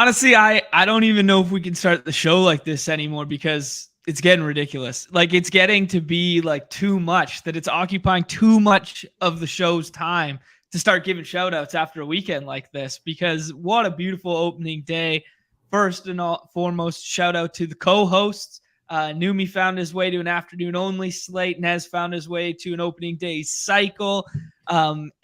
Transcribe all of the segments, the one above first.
Honestly, I don't even know if we can start the show like this anymore because it's getting ridiculous. Like it's getting to be like too much, that it's occupying too much of the show's time to start giving shout outs after a weekend like this, because what a beautiful opening day. First and foremost, shout out to the co-hosts. Numi found his way to an afternoon only slate. Nez found his way to an opening day cycle.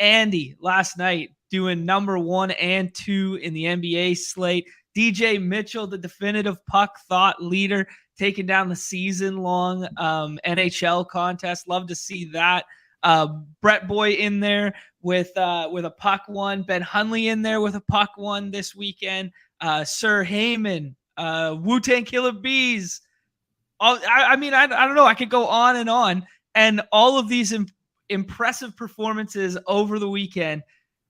Andy last night doing number 1 and 2 in the NBA slate. DJ Mitchell, the definitive puck thought leader, taking down the season-long NHL contest. Love to see that. Brett Boy in there with a puck one. Ben Hunley in there with a puck one this weekend. Sir Heyman, Wu-Tang Killer Bees. I mean, I don't know. I could go on. And all of these impressive performances over the weekend,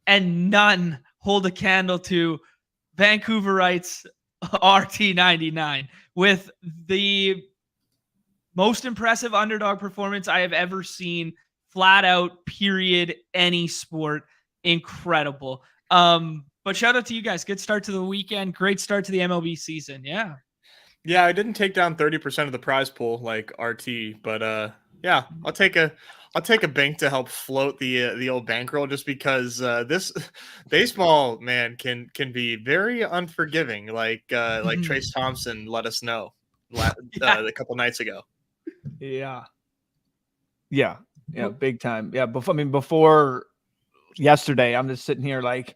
and none hold a candle to Vancouverites RT99 with the most impressive underdog performance I have ever seen. Flat out, period, any sport. Incredible. But shout out to you guys. Good start to the weekend. Great start to the MLB season. Yeah. Yeah, I didn't take down 30% of the prize pool like RT, but yeah, I'll take a bank to help float the old bankroll, just because this baseball, man, can be very unforgiving, like Trace Thompson let us know a couple nights ago. Yeah, big time. Yeah, before yesterday, I'm just sitting here like,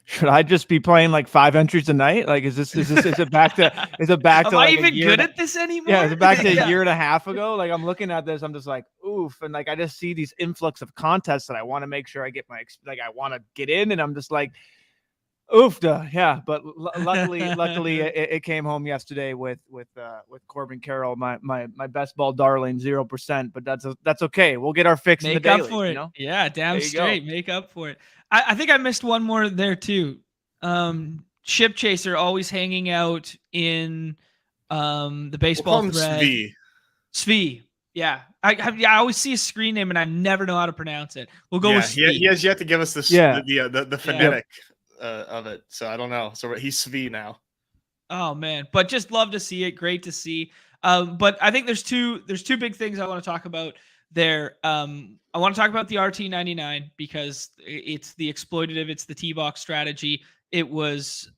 should I just be playing like 5 entries a night? Like, is it back to Am like I even good at this anymore? Yeah, is it back to a year and a half ago? Like, I'm looking at this, I'm just like, oof. And like, I just see these influx of contests that I want to make sure I get I want to get in. And I'm just like, oof. Yeah. But luckily it came home yesterday with Corbin Carroll, my best ball darling, 0%, but that's okay. We'll get our fix in the daily. Make up for it. You know? Yeah, damn straight. Go. Make up for it. I think I missed one more there too. Ship Chaser always hanging out in the baseball thread. Svi. Yeah. I always see a screen name and I never know how to pronounce it. We'll go with Svi. He has yet to give us the phonetic of it. So I don't know. So he's Svi now. Oh man. But just love to see it. Great to see. But I think there's two big things I want to talk about there. I want to talk about the RT99 because it's the exploitative, it's the T-box strategy. It was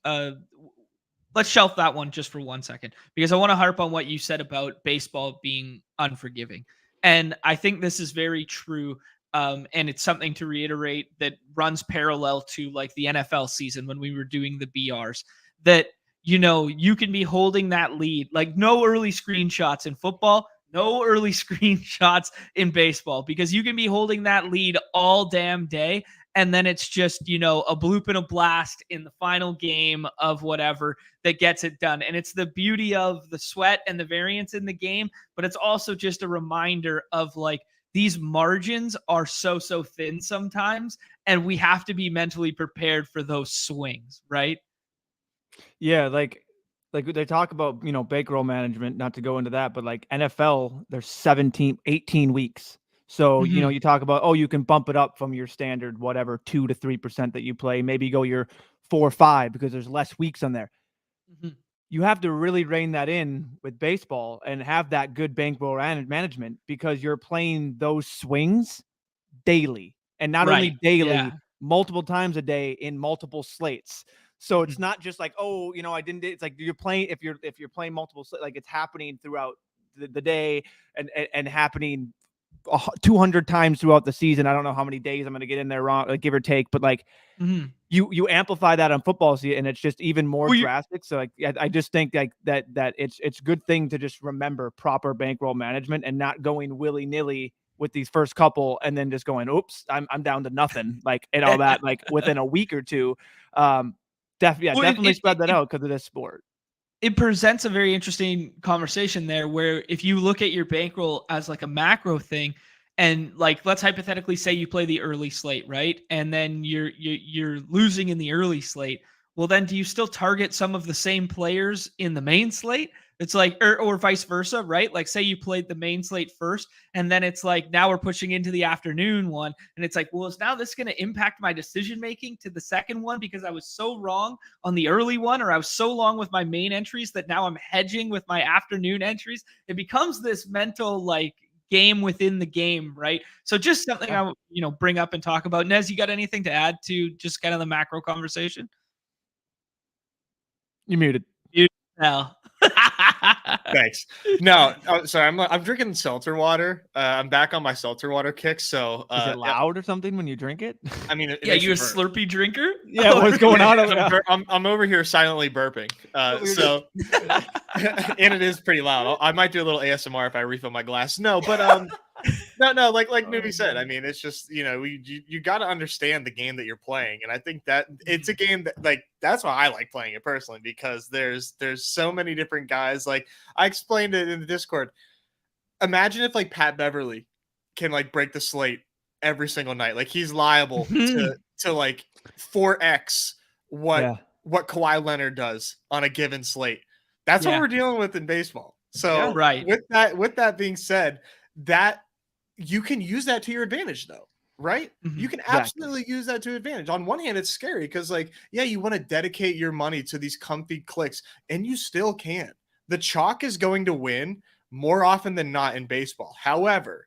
let's shelf that one just for 1 second, because I want to harp on what you said about baseball being unforgiving. And I think this is very true. And it's something to reiterate that runs parallel to like the NFL season when we were doing the BRs, that, you know, you can be holding that lead, like no early screenshots in football, no early screenshots in baseball, because you can be holding that lead all damn day. And then it's just, you know, a bloop and a blast in the final game of whatever that gets it done. And it's the beauty of the sweat and the variance in the game, but it's also just a reminder of like, these margins are so thin sometimes, and we have to be mentally prepared for those swings, right? Yeah, like they talk about, you know, bankroll management, not to go into that, but like NFL, there's 18 weeks. So, you know, you talk about, oh, you can bump it up from your standard, whatever, 2 to 3% that you play, maybe go your 4 or 5 because there's less weeks on there. You have to really rein that in with baseball and have that good bankroll management, because you're playing those swings daily, and not only daily, multiple times a day in multiple slates. So it's not just like, oh, you know, it's like you're playing, if you're playing multiple, like it's happening throughout the day and happening 200 times throughout the season. I don't know how many days I'm going to get in there wrong, like give or take, but like you amplify that on football, and it's just even more drastic. So like, I just think like that it's a good thing to just remember proper bankroll management and not going willy nilly with these first couple and then just going, oops, I'm down to nothing, like, and all that, like within a week or two. Definitely spread that out because of this sport. It presents a very interesting conversation there, where if you look at your bankroll as like a macro thing, and like, let's hypothetically say you play the early slate, right? And then you're losing in the early slate. Well, then do you still target some of the same players in the main slate? It's like, or vice versa, right? Like say you played the main slate first, and then it's like, now we're pushing into the afternoon one. And it's like, well, is now this going to impact my decision-making to the second one because I was so wrong on the early one, or I was so long with my main entries that now I'm hedging with my afternoon entries. It becomes this mental like game within the game, right? So just something I would, bring up and talk about. Nez, you got anything to add to just kind of the macro conversation? You muted. Hell. Thanks. No, sorry. I'm drinking seltzer water. I'm back on my seltzer water kick. So is it loud or something when you drink it? I mean, yeah, you a Slurpee drinker? Yeah, what's going on over there? I'm over here silently burping. So and it is pretty loud. I might do a little ASMR if I refill my glass. No, but no, like Newbie said, I mean, it's just, you got to understand the game that you're playing. And I think that it's a game that, like, that's why I like playing it personally, because there's so many different guys. Like I explained it in the Discord. Imagine if like Pat Beverly can like break the slate every single night. Like he's liable to like 4x what Kawhi Leonard does on a given slate. That's what we're dealing with in baseball. So with that being said, that you can use that to your advantage though, right? You can absolutely use that to advantage. On one hand, it's scary because like, yeah, you want to dedicate your money to these comfy clicks and you still can. The chalk is going to win more often than not in baseball. However,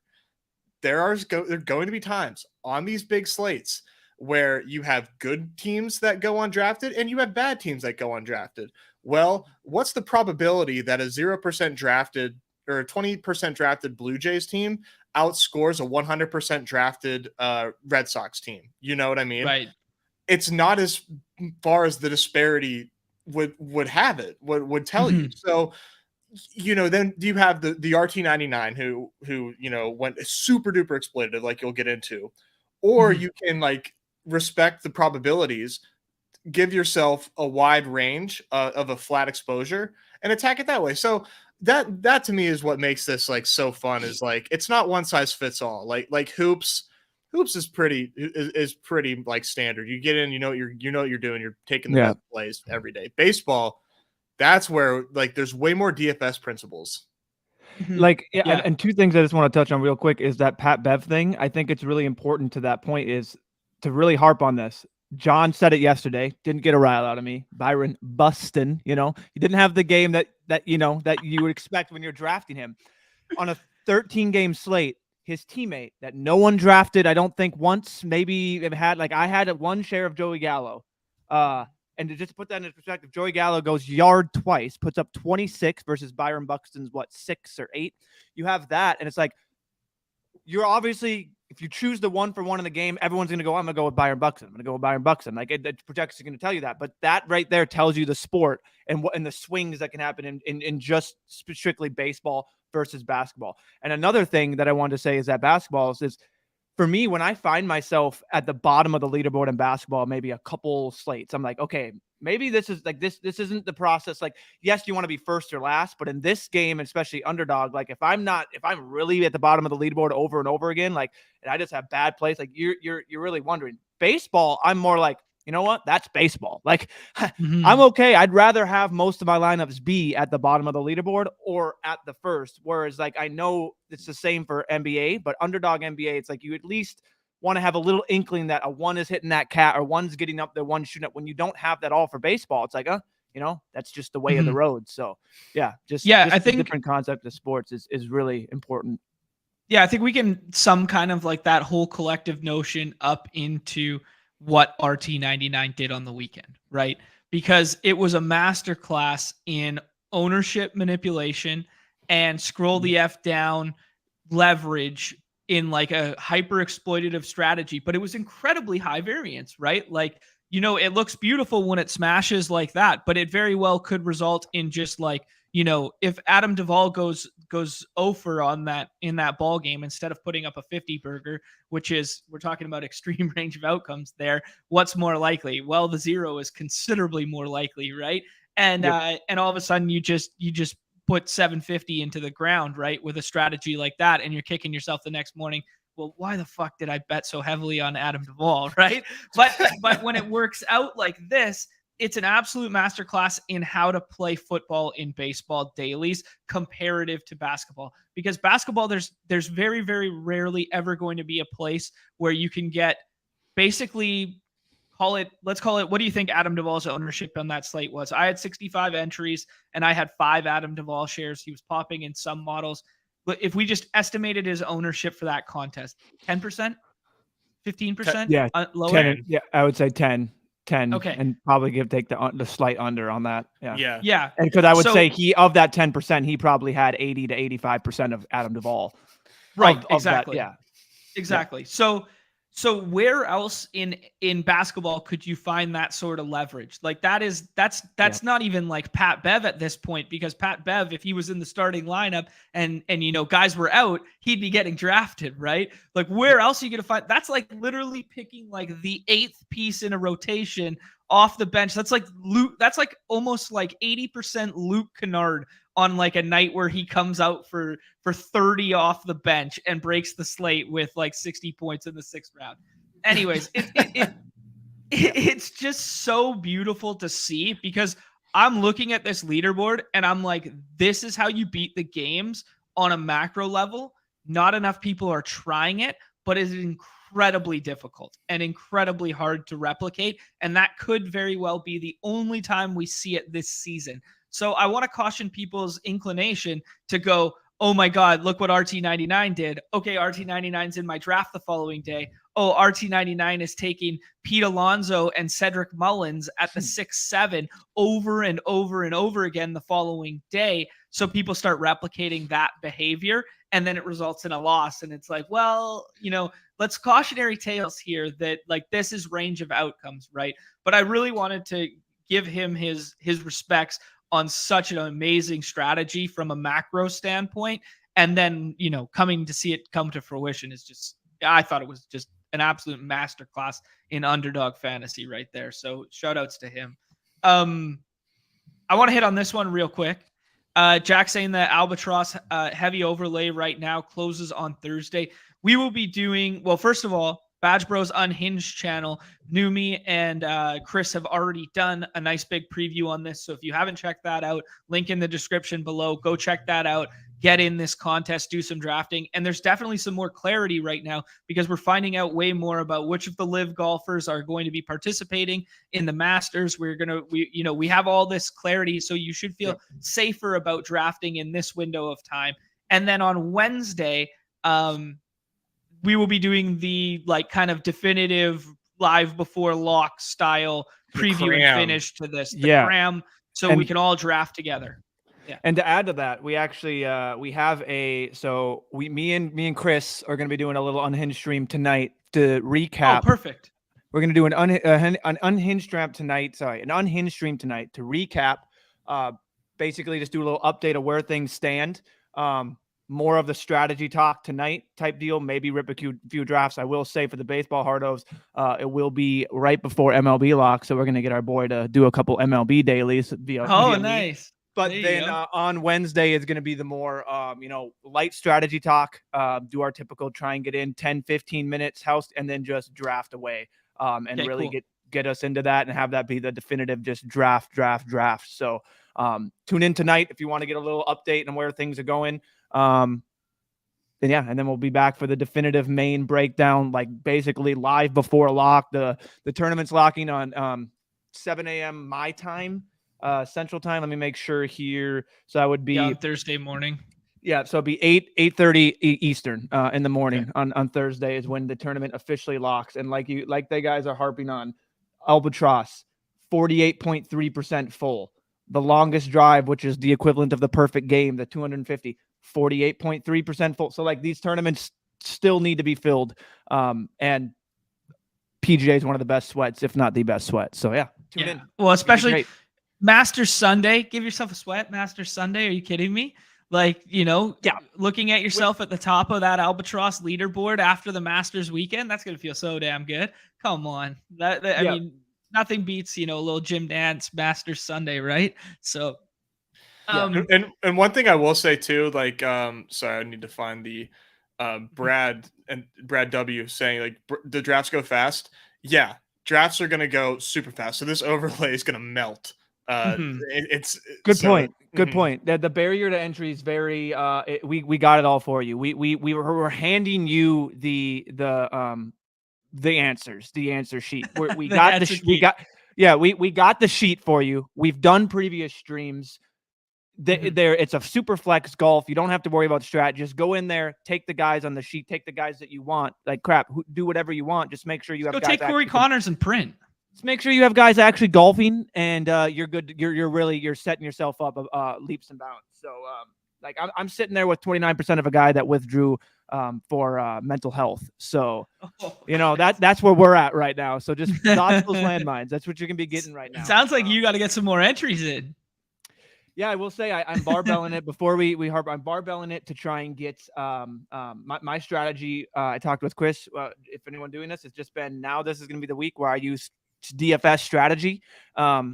there are going to be times on these big slates where you have good teams that go undrafted and you have bad teams that go undrafted. Well, what's the probability that a 0% drafted or a 20% drafted Blue Jays team outscores a 100% drafted Red Sox team? You know what I mean? Right. It's not as far as the disparity would have it, would tell you. So, then you have the RT99 who went super duper exploitative, like you'll get into, or you can like respect the probabilities, give yourself a wide range of a flat exposure and attack it that way. So that to me is what makes this like so fun, is like, it's not one size fits all. Like hoops is pretty like standard. You get in, you know what you're doing. You're taking the best plays every day. Baseball, that's where like there's way more DFS principles. Like, and two things I just want to touch on real quick is that Pat Bev thing. I think it's really important to that point is to really harp on this. John said it yesterday, didn't get a rile out of me. Byron Buston, he didn't have the game that you would expect when you're drafting him. On a 13-game slate, his teammate that no one drafted, I don't think once, maybe had, like I had one share of Joey Gallo. And to just put that in perspective, Joey Gallo goes yard twice, puts up 26 versus Byron Buxton's 6 or 8. You have that, and it's like, you're obviously, if you choose the 1-for-1 in the game, everyone's going to go, I'm going to go with Byron Buxton. I'm going to go with Byron Buxton. Like, the projections are going to tell you that. But that right there tells you the sport and the swings that can happen in just strictly baseball versus basketball. And another thing that I wanted to say is that basketball is for me, when I find myself at the bottom of the leaderboard in basketball, maybe a couple slates, I'm like, okay, maybe this is like this isn't the process. Like, yes, you want to be first or last, but in this game, especially underdog, like if I'm really at the bottom of the leaderboard over and over again, like, and I just have bad plays, like you're really wondering. Baseball, I'm more like, you know what? That's baseball. Like, I'm okay. I'd rather have most of my lineups be at the bottom of the leaderboard or at the first. Whereas, like, I know it's the same for NBA, but underdog NBA, it's like you at least want to have a little inkling that a 1 is hitting that cat or 1's getting up there, 1's shooting up. When you don't have that all for baseball, it's like, that's just the way of the road. So, I think the different concept of sports is really important. Yeah, I think we can sum kind of like that whole collective notion up into what RT99 did on the weekend, right? Because it was a masterclass in ownership manipulation and scroll the F down leverage in like a hyper exploitative strategy, but it was incredibly high variance, right? Like, it looks beautiful when it smashes like that, but it very well could result in just like, if Adam Duvall goes 0-for on that in that ball game, instead of putting up a 50 burger, which is, we're talking about extreme range of outcomes there. What's more likely? Well, the 0 is considerably more likely, right? And and all of a sudden you just put 750 into the ground, right, with a strategy like that, and you're kicking yourself the next morning. Well, why the fuck did I bet so heavily on Adam Duvall, right? But when it works out like this, it's an absolute masterclass in how to play football in baseball dailies comparative to basketball. Because basketball, there's very, very rarely ever going to be a place where you can get basically let's call it, what do you think Adam Duvall's ownership on that slate was? I had 65 entries and I had 5 Adam Duvall shares. He was popping in some models. But if we just estimated his ownership for that contest, 10%, 15%, yeah, lower? 10, yeah, I would say 10. Okay. And probably take the slight under on that. Yeah. And because I would say he, of that 10%, he probably had 80 to 85% of Adam Duvall. Right. Of exactly. That, Exactly. Yeah. So where else in basketball could you find that sort of leverage? Like that's not even like Pat Bev at this point, because Pat Bev, if he was in the starting lineup and guys were out, he'd be getting drafted, right? Like where else are you gonna find? That's like literally picking like the 8th piece in a rotation off the bench. That's like Luke. That's like almost like 80% Luke Kennard on like a night where he comes out for 30 off the bench and breaks the slate with like 60 points in the 6th round. Anyways, it's just so beautiful to see, because I'm looking at this leaderboard and I'm like, this is how you beat the games on a macro level. Not enough people are trying it, but it's incredibly difficult and incredibly hard to replicate. And that could very well be the only time we see it this season. So I want to caution people's inclination to go, oh my God, look what RT99 did. Okay, RT99's in my draft the following day. Oh, RT99 is taking Pete Alonso and Cedric Mullins at the 6-7 over and over and over again the following day. So people start replicating that behavior, and then it results in a loss. And it's like, well, let's cautionary tales here that like this is range of outcomes, right? But I really wanted to give him his respects on such an amazing strategy from a macro standpoint. And then, coming to see it come to fruition is just, I thought it was just an absolute masterclass in Underdog Fantasy right there. So shout outs to him. I want to hit on this one real quick. Jack saying that Albatross heavy overlay right now closes on Thursday. We will be doing, well, first of all, Badge Bros Unhinged channel, Numi and Chris have already done a nice big preview on this. So if you haven't checked that out, link in the description below. Go check that out. Get in this contest, do some drafting. And there's definitely some more clarity right now, because we're finding out way more about which of the live golfers are going to be participating in the Masters. We have all this clarity, so you should feel safer about drafting in this window of time. And then on Wednesday, we will be doing the like kind of definitive live before lock style preview and finish to this. The cram, so we can all draft together. Yeah. And to add to that, we actually me and Chris are going to be doing a little unhinged stream tonight to recap. Oh, perfect. We're going to do an unhinged stream tonight. An unhinged stream tonight to recap. Basically, just do a little update of where things stand. More of the strategy talk tonight type deal, maybe rip a few drafts. I will say for the baseball hardos, it will be right before MLB lock. So we're going to get our boy to do a couple MLB dailies via nice. But then on Wednesday is going to be the more, light strategy talk. Do our typical try and get in 10, 15 minutes house and then just draft away and really get us into that and have that be the definitive just draft. So tune in tonight if you want to get a little update on where things are going. And then we'll be back for the definitive main breakdown, like basically live before lock. The tournament's locking on 7 a.m. my time, Central Time. Let me make sure here. So that would be on Thursday morning. Yeah, so it'd be 8:30 Eastern in the morning on Thursday is when the tournament officially locks. And like they guys are harping on, Albatross 48.3% full. The longest drive, which is the equivalent of the perfect game, the 250. 48.3% full. So like these tournaments still need to be filled. And PGA is one of the best sweats, if not the best sweat. So tune in. Well, especially Masters Sunday. Give yourself a sweat. Masters Sunday. Are you kidding me? Like, looking at yourself at the top of that Albatross leaderboard after the Masters weekend, that's going to feel so damn good. Come on. I mean, nothing beats, a little gym dance Masters Sunday, right? So and one thing I will say too, like, sorry, I need to find the Brad W saying like the drafts go fast. Yeah, drafts are going to go super fast. So this overlay is going to melt. It's good so, point. Good point. The barrier to entry is very. We got it all for you. We're handing you the answers, the answer sheet. We got we got the sheet for you. We've done previous streams. There, it's a super flex golf. You don't have to worry about the strat. Just go in there, take the guys on the sheet, take the guys that you want. Like crap, do whatever you want. Just make sure you have. Go guys take Corey Connors and print. Just make sure you have guys actually golfing, and you're good. You're setting yourself up leaps and bounds. So like I'm sitting there with 29% of a guy that withdrew for mental health. So that's where we're at right now. So just dodge those landmines. That's what you're gonna be getting right now. Sounds like you got to get some more entries in. Yeah, I will say I'm barbelling it before we harp. I'm barbelling it to try and get my strategy. I talked with Chris. If anyone doing this, it's just been now. This is going to be the week where I use DFS strategy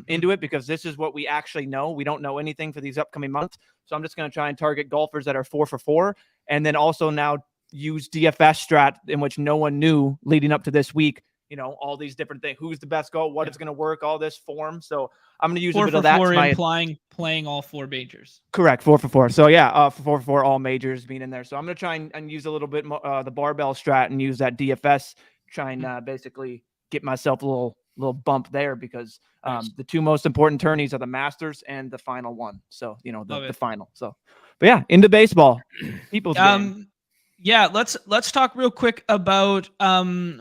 into it because this is what we actually know. We don't know anything for these upcoming months, so I'm just going to try and target golfers that are 4 for 4, and then also now use DFS strat in which no one knew leading up to this week. All these different things. Who's the best goal? What is going to work? All this form. So I'm going to use a bit of that. 4 for 4 implying playing all 4 majors. Correct. 4 for 4. So yeah, 4 for 4, all majors being in there. So I'm going to try and use a little bit more the barbell strat and use that DFS. Try and basically get myself a little bump there because the 2 most important tourneys are the Masters and the final one. So the final. So, but yeah, into baseball. People's game. Yeah, let's talk real quick about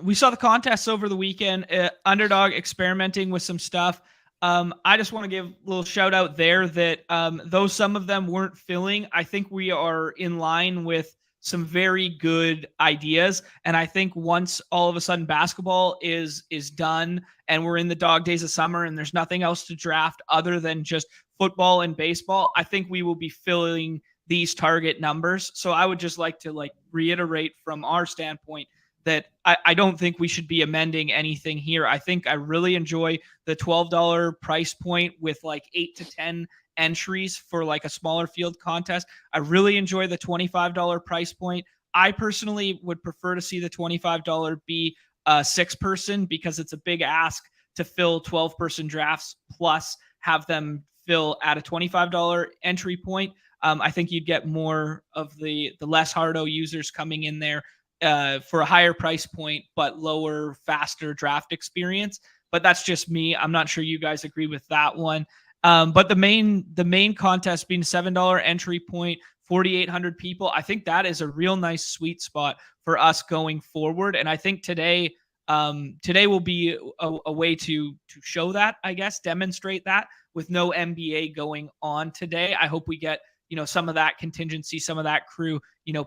we saw the contests over the weekend. Underdog experimenting with some stuff. I just want to give a little shout out there that though some of them weren't filling, I think we are in line with some very good ideas. And I think once all of a sudden basketball is done and we're in the dog days of summer and there's nothing else to draft other than just football and baseball, I think we will be filling these target numbers. So I would just like to reiterate from our standpoint that I don't think we should be amending anything here. I think I really enjoy the $12 price point with 8 to 10 entries for a smaller field contest. I really enjoy the $25 price point. I personally would prefer to see the $25 be a 6-person because it's a big ask to fill 12-person drafts plus have them fill at a $25 entry point. I think you'd get more of the less hardo users coming in there for a higher price point, but lower, faster draft experience. But that's just me. I'm not sure you guys agree with that one. But the main contest being $7 entry point, 4,800 people. I think that is a real nice sweet spot for us going forward. And I think today will be a way to show that, I guess, demonstrate that with no NBA going on today. I hope we get some of that contingency, some of that crew,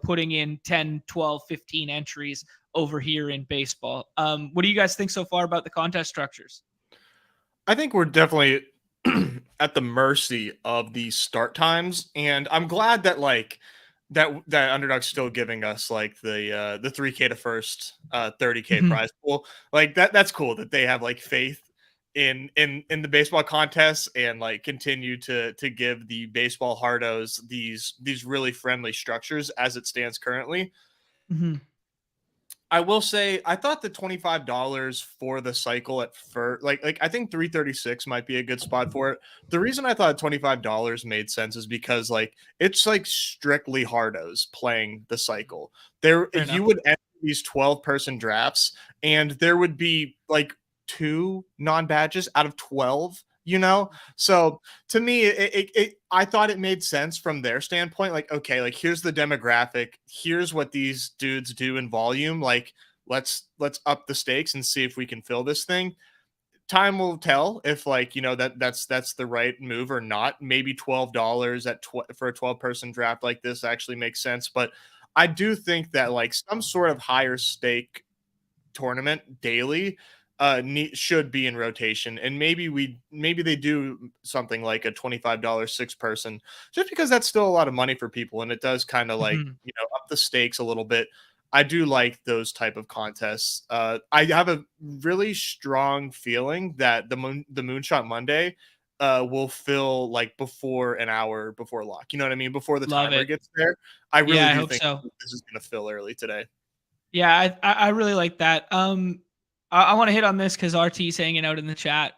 putting in 10, 12, 15 entries over here in baseball. What do you guys think so far about the contest structures? I think we're definitely at the mercy of these start times. And I'm glad that that Underdog's still giving us the $3K to first 30K prize pool. That's cool that they have faith in the baseball contests and continue to give the baseball hardos these really friendly structures as it stands currently. I will say I thought the $25 for the cycle at first, I think 336 might be a good spot for it. The reason I thought $25 made sense is because it's strictly hardos playing the cycle. You would enter these 12-person drafts and there would be 2 non-badges out of 12, so to me I thought it made sense from their standpoint. Here's the demographic, here's what these dudes do in volume, let's up the stakes and see if we can fill this thing. Time will tell if that's the right move or not. Maybe $12 for a 12-person draft like this actually makes sense, but I do think that some sort of higher stake tournament daily should be in rotation, and maybe they do something like a $25 6-person, just because that's still a lot of money for people, and it does kind of up the stakes a little bit. I do like those type of contests. I have a really strong feeling that the Moonshot Monday will fill before an hour before lock. You know what I mean? Before the timer gets there. I really do think so. This is going to fill early today. Yeah, I really like that. I want to hit on this because RT's hanging out in the chat.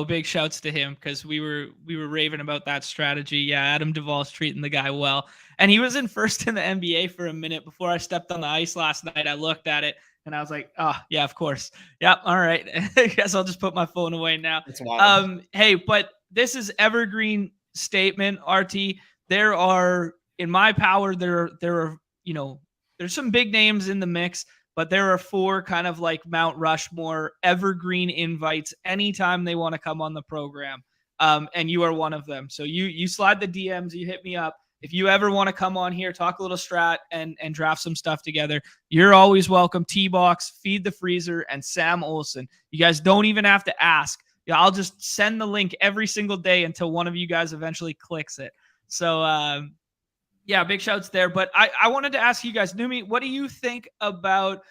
Big shouts to him because we were raving about that strategy. Yeah, Adam Duvall's treating the guy well, and he was in first in the NBA for a minute before I stepped on the ice last night. I looked at it and I was like, oh yeah, of course. Yep. All right. I guess I'll just put my phone away now. That's wild. Hey, but this is evergreen statement, RT. There are in my power. There are there's some big names in the mix. But there are 4 kind of like Mount Rushmore evergreen invites anytime they want to come on the program. And you are one of them. So you slide the DMs, you hit me up. If you ever want to come on here, talk a little strat and draft some stuff together, you're always welcome. T-Box, Feed the Freezer, and Sam Olson. You guys don't even have to ask. Yeah, I'll just send the link every single day until one of you guys eventually clicks it. So, yeah, big shouts there. But I wanted to ask you guys, Numi, what do you think about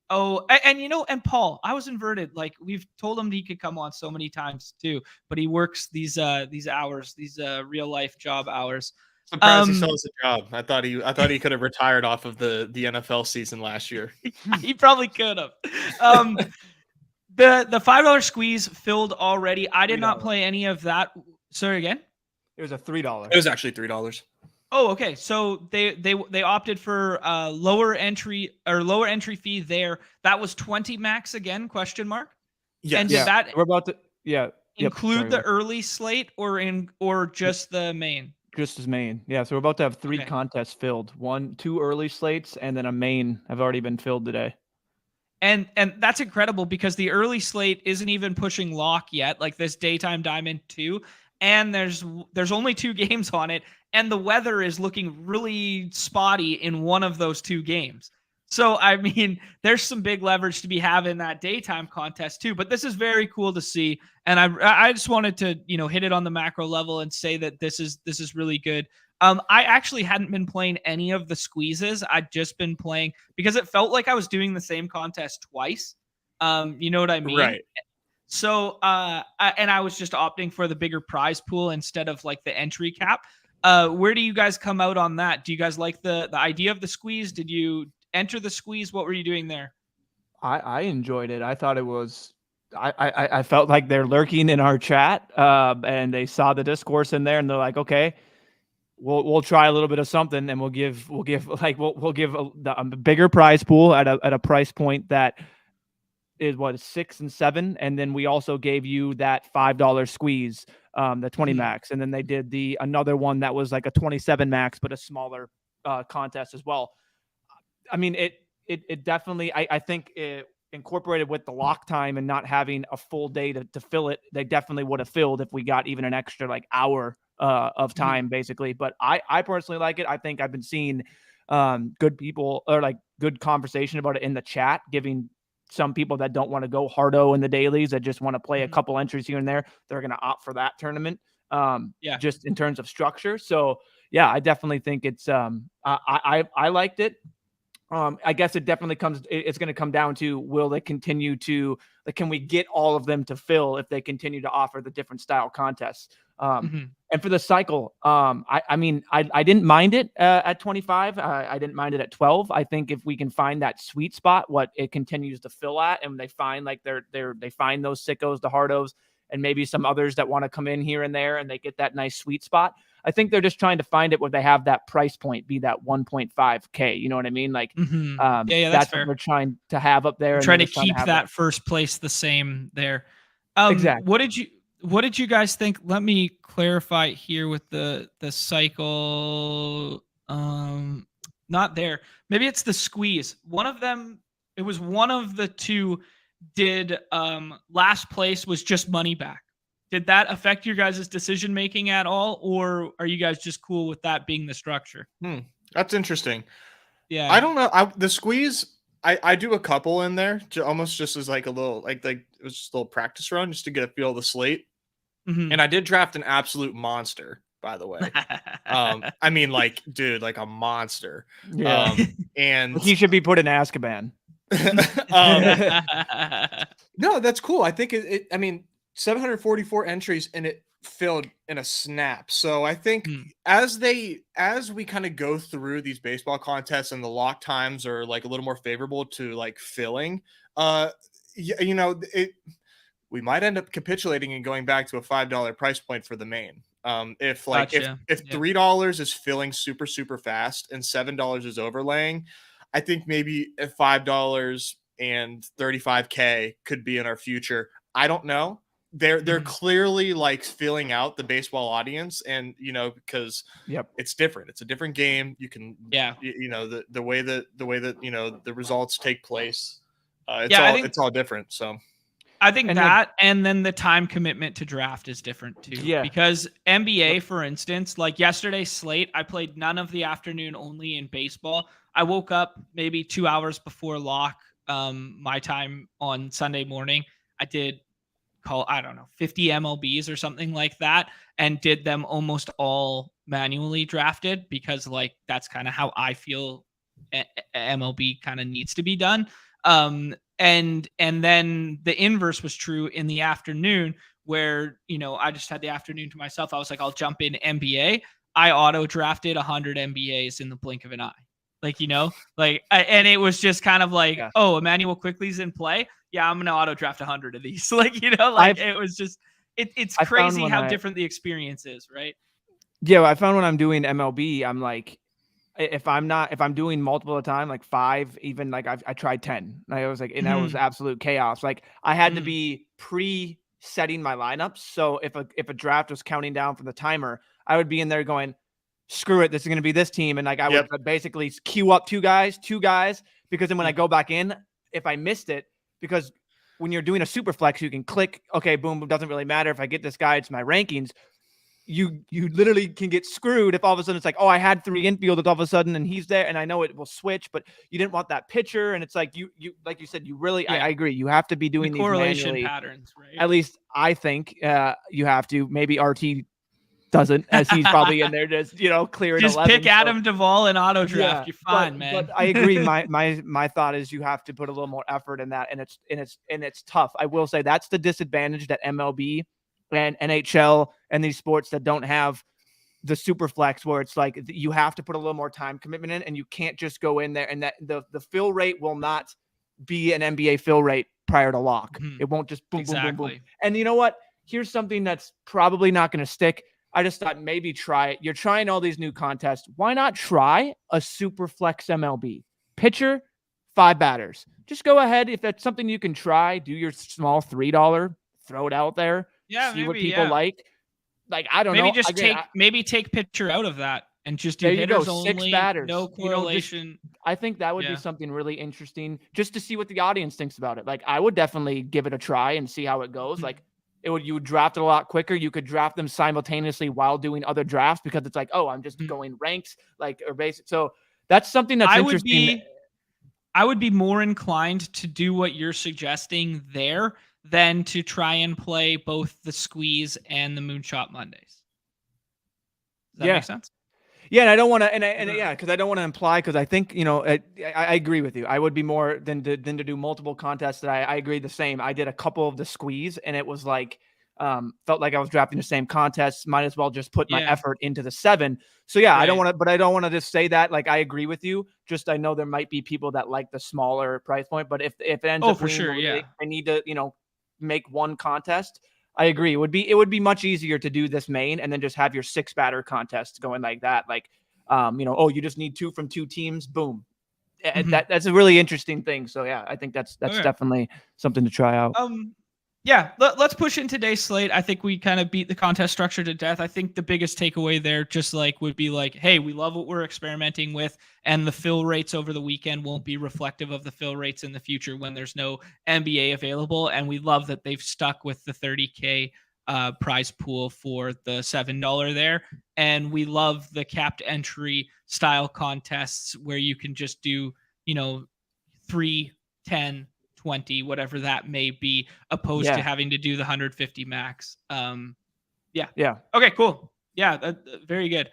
and Paul, I was inverted. Like we've told him he could come on so many times too, but he works these hours, these real life job hours. Surprised he still has a job. I thought he could have retired off of the NFL season last year. He probably could have. The $5 squeeze filled already. I did not play any of that. Sorry again. It was a $3. It was actually $3. Oh, okay. So they opted for lower entry fee there. That was 20 max again? Question mark. Yes. And did that we're about to include the early slate or just the main? Just as main. Yeah. So we're about to have 3 contests filled. 2 early slates and then a main have already been filled today. And that's incredible because the early slate isn't even pushing lock yet. Like this Daytime Diamond 2. And there's only 2 games on it, and the weather is looking really spotty in one of those 2 games. So, I mean, there's some big leverage to be having that daytime contest too. But this is very cool to see, and I just wanted to hit it on the macro level and say that this is really good. I actually hadn't been playing any of the squeezes. I'd just been playing because it felt like I was doing the same contest twice. You know what I mean? Right. So, and I was just opting for the bigger prize pool instead of like the entry cap. Where do you guys come out on that? Do you guys like the idea of the squeeze? Did you enter the squeeze? What were you doing there? I enjoyed it. I thought it was, I felt like they're lurking in our chat, and they saw the discourse in there and they're like, okay, we'll try a little bit of something and we'll give a bigger prize pool at a price point that is 6 and 7, and then we also gave you that $5 squeeze, the 20 max, and then they did another one that was like a 27 max but a smaller contest as well. I mean, it definitely, I think it incorporated with the lock time and not having a full day to fill it. They definitely would have filled if we got even an extra like hour of time, basically. But I personally like it. I think I've been seeing good people or like good conversation about it in the chat, giving some people that don't want to go hardo in the dailies, that just want to play a couple entries here and there, they're going to opt for that tournament. Just in terms of structure. So yeah, I definitely think it's I liked it. I guess it definitely it's going to come down to, will they continue to, like, can we get all of them to fill if they continue to offer the different style contests? And for the cycle, I mean, I didn't mind it at 25. I didn't mind it at 12. I think if we can find that sweet spot, what it continues to fill at, and they find like they find those sickos, the hardos, and maybe some others that want to come in here and there, and they get that nice sweet spot. I think they're just trying to find it where they have that price point be that 1.5K. You know what I mean? Like, that's what we're trying to have up there. And trying to keep that first place the same there. Exactly. What did you guys think? Let me clarify here with the cycle. Not there. Maybe it's the squeeze. One of them, it was one of the 2 did last place was just money back. Did that affect your guys' decision making at all, or are you guys just cool with that being the structure? That's interesting. Yeah, I don't know. The squeeze, I do a couple in there, almost just as like a little like it was just a little practice run just to get a feel of the slate. And I did draft an absolute monster, by the way. I mean, like, dude, like a monster. Yeah. And he should be put in Azkaban. No, that's cool. I think I mean, 744 entries and it filled in a snap. So I think as we kind of go through these baseball contests and the lock times are like a little more favorable to like filling, Yeah, you know, we might end up capitulating and going back to a $5 price point for the main. If Gotcha. if Yeah. $3 is filling super fast and $7 is overlaying, I think maybe if $5 and 35K could be in our future. I don't know. They're Mhm. clearly like filling out the baseball audience, and because Yep. it's different. It's a different game. You can Yeah. the way that the results take place. Yeah, I think it's all different. So And like, that, and then the time commitment to draft is different too. yeah. Because NBA, for instance, like yesterday's slate, I played none of the afternoon only in baseball. I woke up maybe 2 hours before lock, my time on Sunday morning. I did I don't know, 50 MLBs or something like that, and did them almost all manually drafted because like that's kind of how I feel MLB kind of needs to be done. And then the inverse was true in the afternoon where, I just had the afternoon to myself. I was like, I'll jump in NBA. I auto drafted 100 MBAs in the blink of an eye. And it was just kind of like, Yeah. oh, Emmanuel Quickly's in play. Yeah, I'm going to auto draft 100 of these. It was just, it's crazy how different the experience is, right? Yeah, I found when I'm doing MLB, I'm like, if I'm doing multiple at a time, like 5, even like I tried 10. I was like, and that was absolute chaos. Like I had to be pre-setting my lineups. So if a draft was counting down from the timer, I would be in there going, screw it, this is going to be this team. And like, I would basically queue up two guys, because then when I go back in, if I missed it, because when you're doing a super flex, you can click, okay, boom, it doesn't really matter if I get this guy, it's my rankings. You literally can get screwed if all of a sudden it's like, oh, I had 3 infielders all of a sudden and he's there, and I know it will switch, but you didn't want that pitcher. And it's like you like you said, you really I agree. You have to be doing these correlation manually. patterns, right? At least I think you have to. Maybe RT doesn't, as he's probably in there just clearing just 11. Pick Adam Duvall and auto draft. You're fine, man. But I agree. My thought is you have to put a little more effort in that, and it's tough. I will say that's the disadvantage that MLB and NHL and these sports that don't have the super flex, where it's like you have to put a little more time commitment in, and you can't just go in there, and that the fill rate will not be an NBA fill rate prior to lock. It won't just boom, boom, boom, boom. And you know what? Here's something that's probably not going to stick. I just thought maybe try it. You're trying all these new contests. Why not try a super flex MLB? Pitcher, 5 batters. Just go ahead. If that's something you can try, do your small $3, throw it out there. Yeah, see what people like. Like, I don't know. Maybe just take pitcher out of that and just do hitters only. 6 batters. No correlation. I think that would be something really interesting just to see what the audience thinks about it. Like, I would definitely give it a try and see how it goes. Like, you would draft it a lot quicker. You could draft them simultaneously while doing other drafts, because it's like, oh, I'm just going ranks, like, or basic. So that's something that's interesting. I would be more inclined to do what you're suggesting there than to try and play both the squeeze and the Moonshot Mondays. Does that make sense? Yeah, and I don't want to, because I don't want to imply, because I think, I agree with you. I would be more than to do multiple contests. That I agree the same. I did a couple of the squeeze, and it was like, felt like I was drafting the same contests. Might as well just put my effort into the 7. So yeah, right. I don't want to just say that. Like, I agree with you. Just, I know there might be people that like the smaller price point, but if it ends up for sure, I need to, make one contest. I agree. It would be much easier to do this main and then just have your 6 batter contest going like that. Like, you just need 2 from 2 teams. Boom. That's a really interesting thing. So yeah, I think that's definitely something to try out. Yeah, let's push in today's slate. I think we kind of beat the contest structure to death. I think the biggest takeaway there would be like, hey, we love what we're experimenting with, and the fill rates over the weekend won't be reflective of the fill rates in the future when there's no NBA available. And we love that they've stuck with the 30K prize pool for the $7 there. And we love the capped entry style contests where you can just do, 3, 10, 20, whatever that may be, opposed to having to do the 150 max. Okay, cool. Yeah, very good.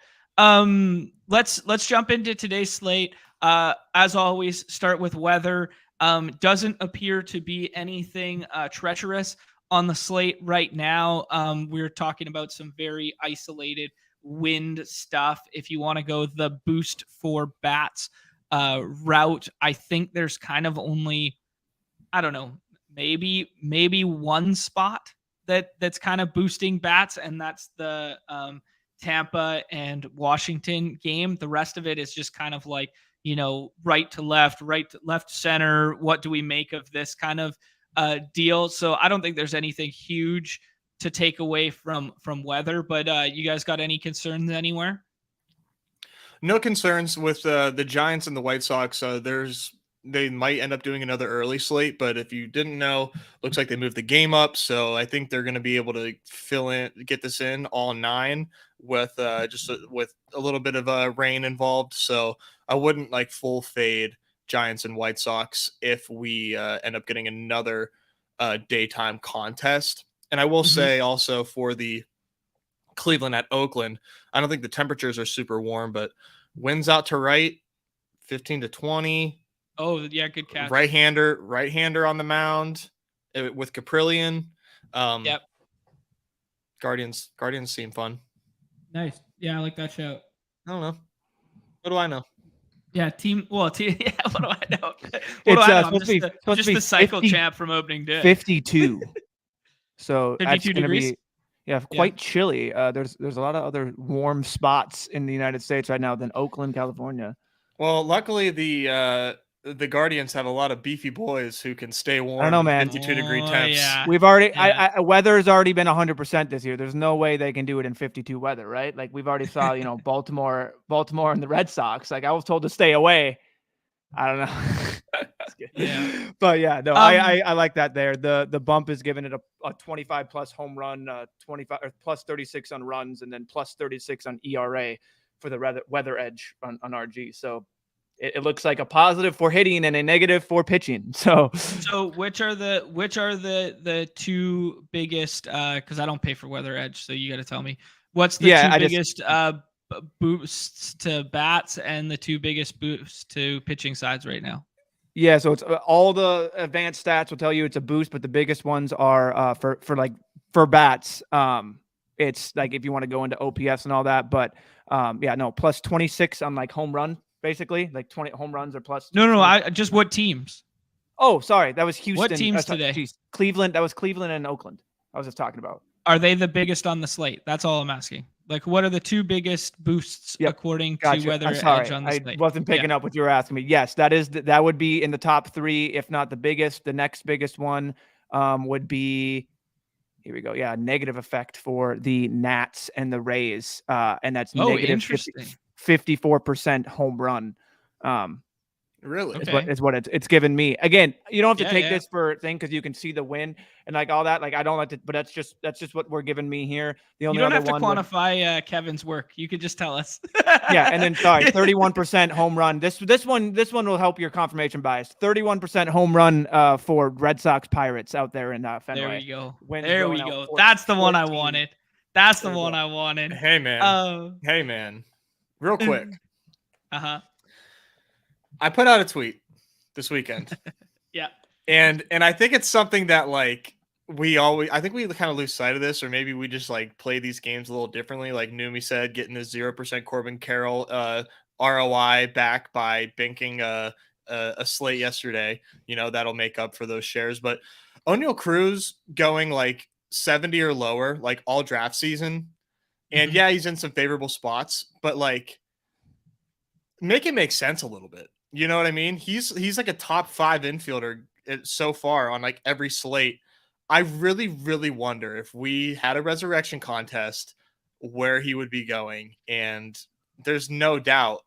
Let's jump into today's slate. As always, start with weather. Doesn't appear to be anything treacherous on the slate right now. We're talking about some very isolated wind stuff. If you want to go the boost for bats route, I think there's kind of only, I don't know, maybe one spot that's kind of boosting bats, and that's the Tampa and Washington game. The rest of it is just kind of like, right to left center. What do we make of this kind of deal? So I don't think there's anything huge to take away from weather, but you guys got any concerns anywhere? No concerns with the Giants and the White Sox. They might end up doing another early slate, but if you didn't know, looks like they moved the game up. So I think they're going to be able to get this in all 9 with with a little bit of rain involved. So I wouldn't like full fade Giants and White Sox if we end up getting another daytime contest. And I will say also for the Cleveland at Oakland, I don't think the temperatures are super warm, but winds out to right, 15 to 20. Oh, yeah, good catch. Right-hander on the mound with Caprillion. Yep. Guardians seem fun. Nice. Yeah, I like that shout. I don't know. What do I know? Yeah, yeah, what do I know? I'm just the cycle champ from opening day. 52. So 52 that's going to degrees? be quite chilly. There's a lot of other warm spots in the United States right now than Oakland, California. Well, luckily the Guardians have a lot of beefy boys who can stay warm. I don't know, man. 52-degree temps. Yeah. We've already weather's already been 100% this year. There's no way they can do it in 52 weather, right? Like we've already saw, Baltimore and the Red Sox. Like I was told to stay away. I don't know. Yeah. But yeah, no, I like that there. The bump is giving it a 25 plus home run, 25 or plus 36 on runs, and then plus 36 on ERA for the weather edge on RG. So it looks like a positive for hitting and a negative for pitching. So which are the 2 biggest? Because I don't pay for weather edge, so you got to tell me what's the 2 biggest boosts to bats and the 2 biggest boosts to pitching sides right now. Yeah, so it's all the advanced stats will tell you it's a boost, but the biggest ones are for bats. It's like if you want to go into OPS and all that, but plus 26 on like home run, basically like 20 home runs or plus. No, I just what teams? Oh, sorry, that was Houston. What teams today? Cleveland. That was Cleveland and Oakland. I was just talking about. Are they the biggest on the slate? That's all I'm asking. Like, what are the 2 biggest boosts according to weather edge on the slate? I wasn't picking up what you were asking me. Yes, that would be in the top 3, if not the biggest. The next biggest one would be, here we go. Yeah, negative effect for the Nats and the Rays, and that's negative 54% home run. Really? Is what it's given me. Again, you don't have to take this for a thing because you can see the win and like all that. Like I don't like to, but that's just what we're giving me here. The only you don't have to quantify Kevin's work. You could just tell us. Yeah, and then 31% home run. This one will help your confirmation bias. 31% home run for Red Sox Pirates out there in Fenway. There we go. There we go. That's the one I wanted. That's the one I wanted. Hey man. Real quick. I put out a tweet this weekend. Yeah. And I think it's something that like I think we kind of lose sight of this, or maybe we just like play these games a little differently. Like Numi said, getting the 0% Corbin Carroll ROI back by banking a slate yesterday, that'll make up for those shares. But O'Neal Cruz going like 70 or lower, like all draft season. And yeah, he's in some favorable spots, but like make it make sense a little bit. You know what I mean? He's like a top 5 infielder so far on like every slate. I really, really wonder if we had a resurrection contest where he would be going. And there's no doubt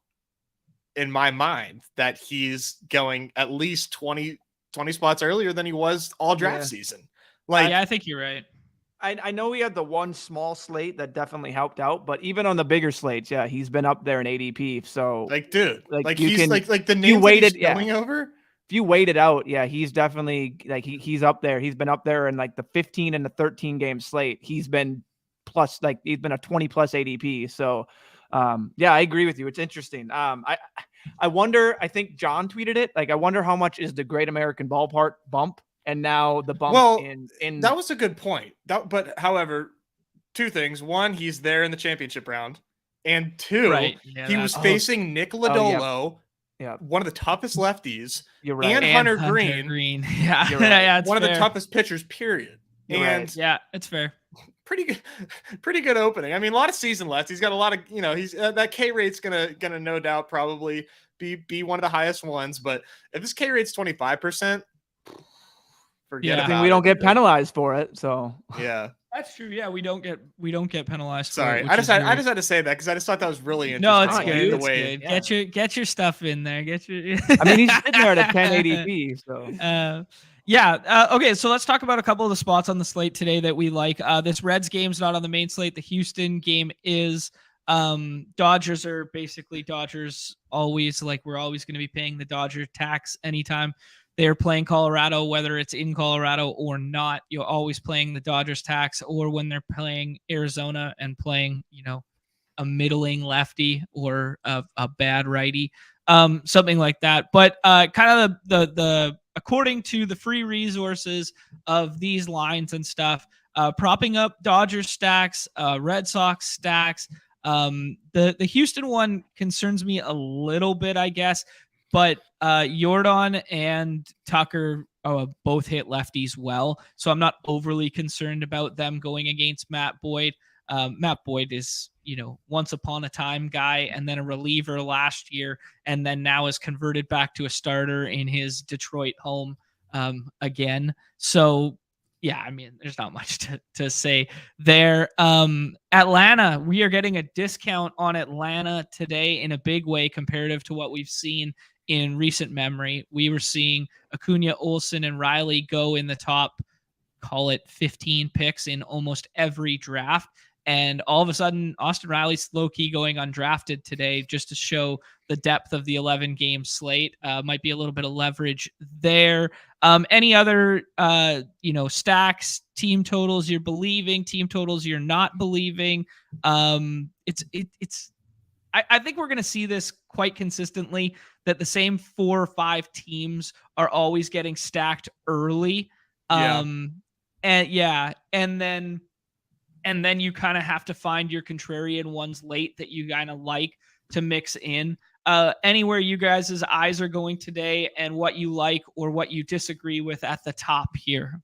in my mind that he's going at least 20 spots earlier than he was all draft season. Like, yeah, I think you're right. I know we had the one small slate that definitely helped out, but even on the bigger slates, yeah, he's been up there in ADP. So like, dude, like he's like the names that he's going over. If you wait it out, yeah, he's definitely like he's up there. He's been up there in like the 15 and the 13 game slate. He's been he's been a 20 plus ADP. So yeah, I agree with you. It's interesting. I wonder, I think John tweeted it. Like, I wonder how much is the Great American Ballpark bump. And now the bump in that was a good point. But however, 2 things. 1, he's there in the championship round. And 2, he was facing Nick Lodolo one of the toughest lefties, You're right. and Hunter Green. Yeah, You're right. yeah, one of fair. the toughest pitchers, period. You're and right. Yeah, it's fair. pretty good opening. I mean, a lot of season left. He's got a lot of, he's that K rate's gonna no doubt probably be one of the highest ones. But if this K rate's 25%, forget Yeah. about it. We don't get penalized for it, so Yeah, That's true. Yeah, we don't get penalized. sorry. For it, I just had to say that because I just thought that was really interesting. No, it's like, good. the It's way- good. Yeah. Get your stuff in there. Get your. I mean, he's sitting there at a 1080p, so Okay, so let's talk about a couple of the spots on the slate today that we like. This Reds game's not on the main slate. The Houston game is. Dodgers are basically Dodgers always, like, we're always going to be paying the Dodger tax anytime they're playing Colorado, whether it's in Colorado or not. You're always playing the Dodgers tax, or when they're playing Arizona and playing, a middling lefty or a bad righty, something like that. But kind of the according to the free resources of these lines and stuff, propping up Dodgers stacks, Red Sox stacks. The Houston one concerns me a little bit, I guess, but Yordan and Tucker both hit lefties well, so I'm not overly concerned about them going against Matt Boyd. Matt Boyd is, once upon a time guy, and then a reliever last year, and then now is converted back to a starter in his Detroit home again. So yeah, I mean, there's not much to say there. Atlanta, we are getting a discount on Atlanta today in a big way comparative to what we've seen in recent memory. We were seeing Acuna, Olsen, and Riley go in the top, call it 15 picks in almost every draft. And all of a sudden, Austin Riley's low-key going undrafted today just to show the depth of the 11-game slate. Might be a little bit of leverage there. Any other, stacks, team totals you're believing, team totals you're not believing? I think we're going to see this quite consistently, that the same 4 or 5 teams are always getting stacked early. And then you kind of have to find your contrarian ones late that you kind of like to mix in. Anywhere you guys' eyes are going today, and what you like or what you disagree with at the top here.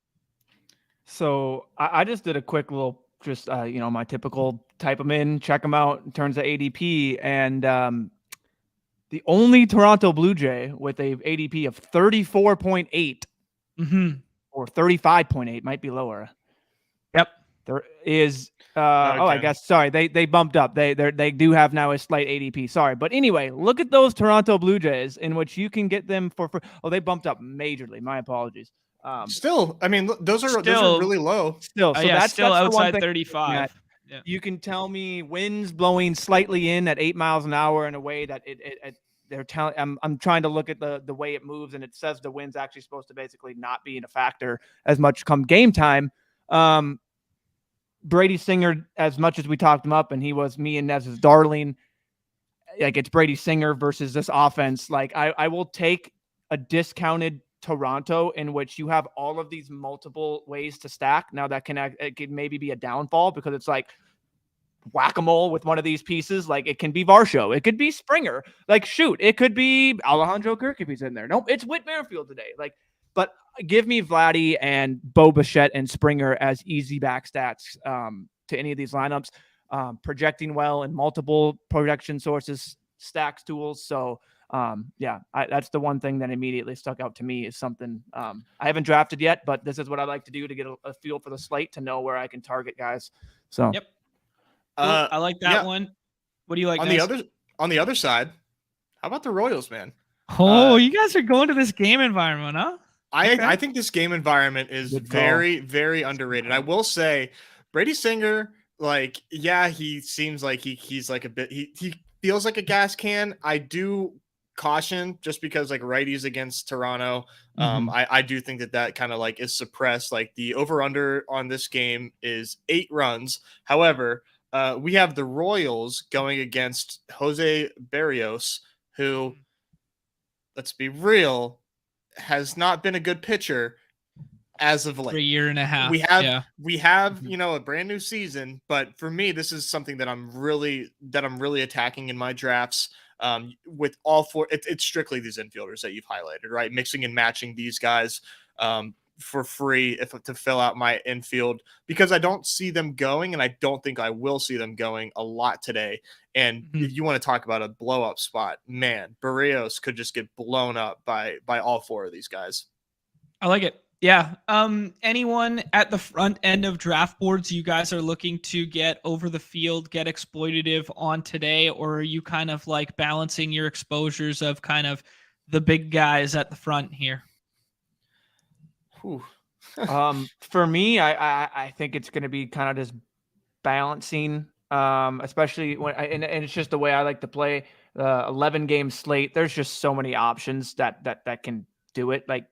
So I just did a quick little, my typical type them in, check them out in terms of ADP. And the only Toronto Blue Jay with a ADP of 34.8 or 35.8, might be lower. Yep. There is, I guess, sorry, they bumped up. They do have now a slight ADP. Sorry. But anyway, look at those Toronto Blue Jays in which you can get them for they bumped up majorly. My apologies. Still, I mean, those are really low. Still, so that's still that's outside 35. Yeah. You can tell me winds blowing slightly in at 8 miles an hour in a way that they're telling. I'm trying to look at the way it moves, and it says the wind's actually supposed to basically not be in a factor as much come game time. Brady Singer, as much as we talked him up and he was me and Nez's darling, like, it's Brady Singer versus this offense. Like, I will take a discounted Toronto in which you have all of these multiple ways to stack. Now that it can maybe be a downfall because it's like whack-a-mole with one of these pieces. Like, it can be Varsho, it could be Springer, like, shoot, it could be Alejandro Kirk if he's in there. Nope, it's Whit Merrifield today. Like, but give me Vladdy and Bo Bichette and Springer as easy back stats to any of these lineups, projecting well in multiple projection sources, stacks, tools. So that's the one thing that immediately stuck out to me is something I haven't drafted yet, but this is what I like to do to get a feel for the slate, to know where I can target guys. So yep, I like that one. What do you like on the other side? How about the Royals, man? You guys are going to this game environment, huh? I think this game environment is very, very underrated. I will say, Brady Singer, like, yeah, he seems like he's like a bit, he feels like a gas can. I do caution just because, like, righties against Toronto. I do think that kind of like is suppressed. Like, the over under on this game is 8 runs. However, we have the Royals going against Jose Barrios, who, let's be real, has not been a good pitcher as of late. For a year and a half. We have, a brand new season, but for me, this is something that I'm really attacking in my drafts. with all four. It's strictly these infielders that you've highlighted, right? Mixing and matching these guys for free to fill out my infield, because I don't see them going, and I don't think I will see them going a lot today. And if you want to talk about a blow up spot, man, Barrios could just get blown up by all four of these guys. I like it. Yeah. Anyone at the front end of draft boards you guys are looking to get over the field, get exploitative on today, or are you kind of like balancing your exposures of kind of the big guys at the front here? For me, I think it's going to be kind of just balancing, especially when and it's just the way I like to play. 11 game slate. There's just so many options that can do it. Like,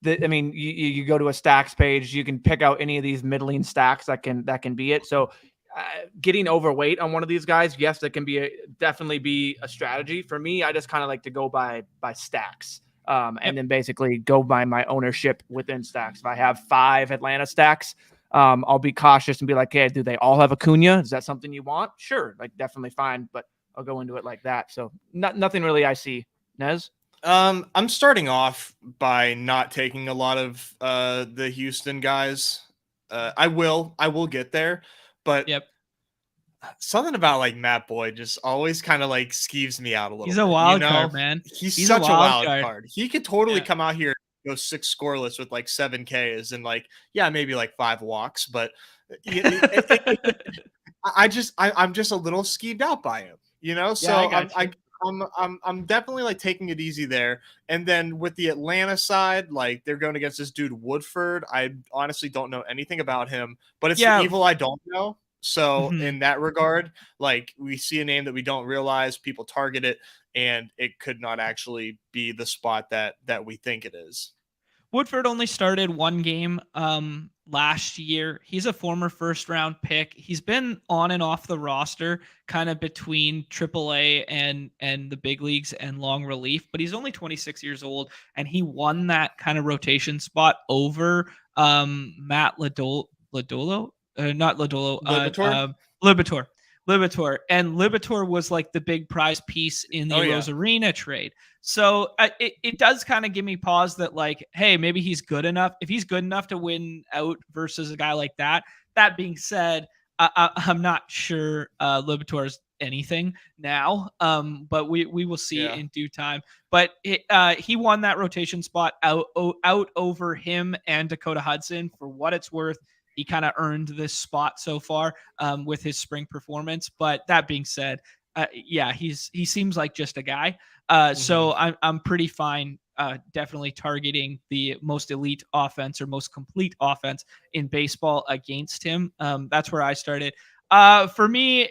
I mean, you go to a stacks page, you can pick out any of these middling stacks that can be it. So getting overweight on one of these guys, yes, that can definitely be a strategy. For me, I just kind of like to go by stacks. And then basically go by my ownership within stacks. If I have 5 Atlanta stacks, I'll be cautious and be like, hey, do they all have Acuna? Is that something you want? Sure, like definitely fine, but I'll go into it like that. So nothing really I see. Nez? I'm starting off by not taking a lot of the Houston guys. I will get there, but something about like Matt Boyd just always kind of like skeeves me out a little bit. He's a wild card, man. He's such a wild card. He could totally come out here and go 6 scoreless with like 7 Ks and like, maybe like 5 walks, but I'm just a little skeeved out by him, So I'm definitely like taking it easy there. And then with the Atlanta side, like they're going against this dude Woodford. I honestly don't know anything about him, but it's the evil I don't know. So in that regard, like we see a name that we don't realize, people target it, and it could not actually be the spot that we think it is. Woodford only started 1 game last year. He's a former first-round pick. He's been on and off the roster, kind of between AAA and the big leagues and long relief, but he's only 26 years old, and he won that kind of rotation spot over Matt Lodolo. Not Lodolo. Libator. And Libator was like the big prize piece in the Rosarina trade. So it does kind of give me pause that like, hey, maybe he's good enough. If he's good enough to win out versus a guy like that. That being said, I'm not sure Libator's anything now, but we will see in due time. But he won that rotation spot out over him and Dakota Hudson. For what it's worth, he kind of earned this spot so far with his spring performance. But that being said, he seems like just a guy. So I'm pretty fine. Definitely targeting the most elite offense or most complete offense in baseball against him. That's where I started. For me,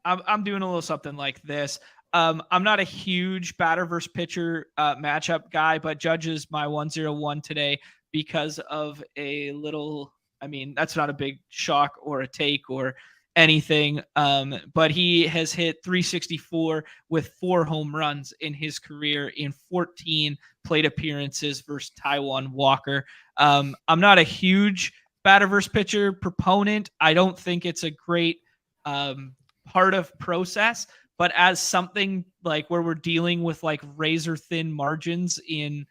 I'm doing a little something like this. I'm not a huge batter versus pitcher matchup guy, but Judge is my 101 today because of a little. I mean, that's not a big shock or a take or anything. But he has hit 364 with 4 home runs in his career in 14 plate appearances versus Taijuan Walker. I'm not a huge batter versus pitcher proponent. I don't think it's a great part of process, but as something like where we're dealing with like razor thin margins in,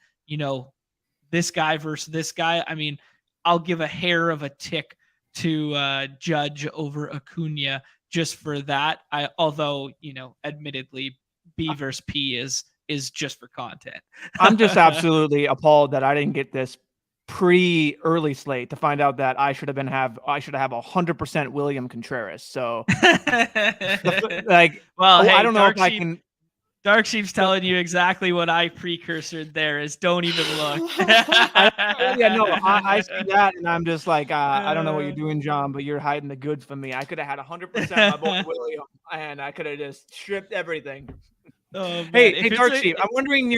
this guy versus this guy, I mean, I'll give a hair of a tick to Judge over Acuna just for that. Although, admittedly, B versus P is just for content. I'm just absolutely appalled that I didn't get this pre-early slate to find out that I should have 100% William Contreras. So like, I don't know if I can. Dark Sheep's telling you exactly what I precursored there is don't even look. I see that, and I'm just like, I don't know what you're doing, John, but you're hiding the goods from me. I could have had 100% my boy William, and I could have just stripped everything. Oh, hey, Dark Sheep, I'm wondering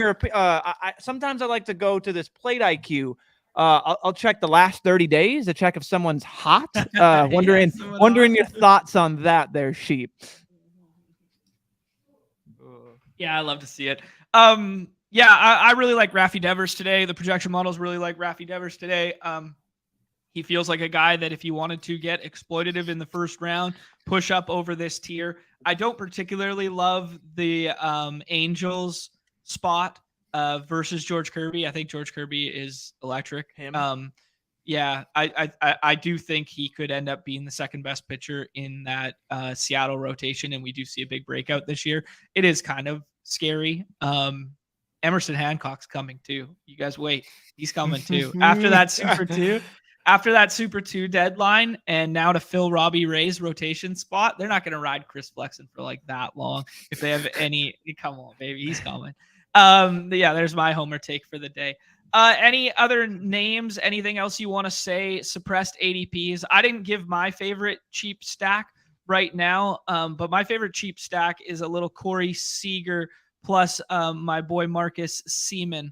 sometimes I like to go to this plate IQ. I'll check the last 30 days to check if someone's hot. Wondering your thoughts on that there, Sheep. Yeah, I love to see it. I really like Raffy Devers today. The projection models really like Raffy Devers today. He feels like a guy that if you wanted to get exploitative in the first round, push up over this tier. I don't particularly love the Angels spot versus George Kirby. I think George Kirby is electric. Yeah, I do think he could end up being the second best pitcher in that Seattle rotation, and we do see a big breakout this year. It is kind of scary. Emerson Hancock's coming too. You guys wait. He's coming too. After that Super 2 deadline, and now to fill Robbie Ray's rotation spot, they're not going to ride Chris Flexen for like that long. If they have any, come on, baby, he's coming. Yeah, there's my homer take for the day. Any other names? Anything else you want to say? Suppressed ADPs. I didn't give my favorite cheap stack right now, but my favorite cheap stack is a little Corey Seager plus my boy Marcus Semien.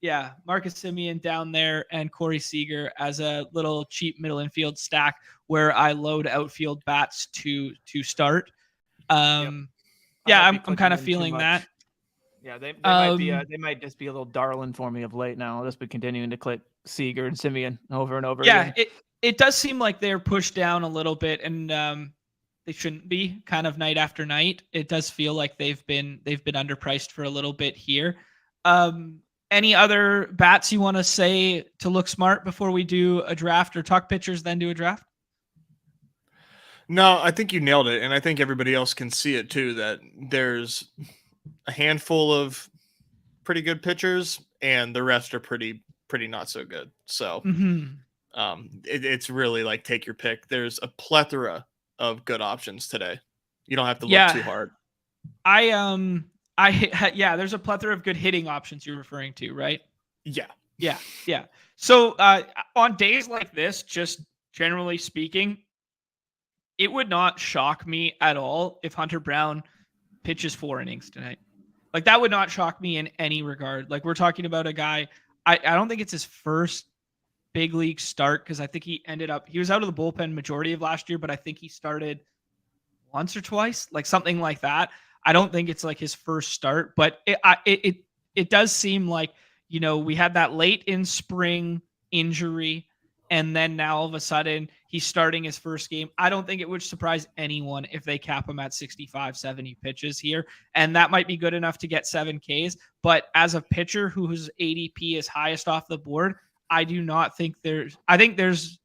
Yeah, Marcus Semien down there and Corey Seager as a little cheap middle infield stack where I load outfield bats to start. Yeah, I'm kind of feeling that. Yeah, they might just be a little darling for me of late now. I'll just be continuing to click Seager and Semien over and over again. Yeah, it does seem like they're pushed down a little bit, and they shouldn't be, kind of night after night. It does feel like they've been underpriced for a little bit here. Any other bats you want to say to look smart before we do a draft, or talk pitchers then do a draft? No, I think you nailed it, and I think everybody else can see it too, that there's a handful of pretty good pitchers and the rest are pretty not so good. So it's really like take your pick. There's a plethora of good options today. You don't have to look too hard. There's a plethora of good hitting options you're referring to, right? Yeah. So on days like this, just generally speaking, it would not shock me at all if Hunter Brown pitches 4 innings tonight. Like, that would not shock me in any regard. Like, we're talking about a guy, I don't think it's his first big league start, because I think he was out of the bullpen majority of last year, but I think he started once or twice, like something like that. I don't think it's like his first start, but it does seem like, we had that late in spring injury, and then now all of a sudden he's starting his first game. I don't think it would surprise anyone if they cap him at 65, 70 pitches here. And that might be good enough to get 7 Ks. But as a pitcher whose ADP is highest off the board, I think there's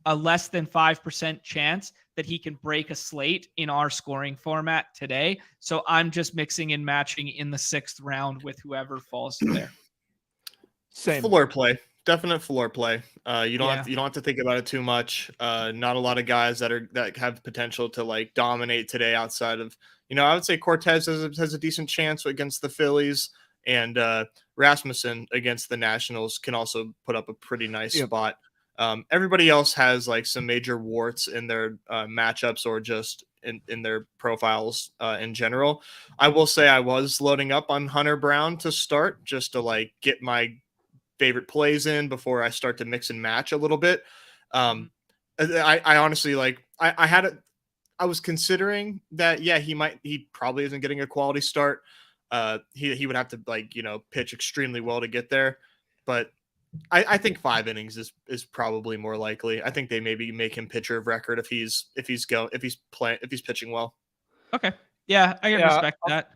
a less than 5% chance that he can break a slate in our scoring format today. So I'm just mixing and matching in the 6th round with whoever falls there. Same. Floor play. Definite floor play. You don't have to think about it too much. Not a lot of guys that have potential to like dominate today outside of, I would say Cortez has a decent chance against the Phillies, and Rasmussen against the Nationals can also put up a pretty nice spot. Everybody else has like some major warts in their matchups or just in their profiles in general. I will say I was loading up on Hunter Brown to start just to like get my favorite plays in before I start to mix and match a little bit. I honestly I was considering that, he probably isn't getting a quality start. He would have to pitch extremely well to get there, but I think 5 innings is probably more likely. I think they maybe make him pitcher of record if he's pitching well. Okay. Yeah, I can respect that.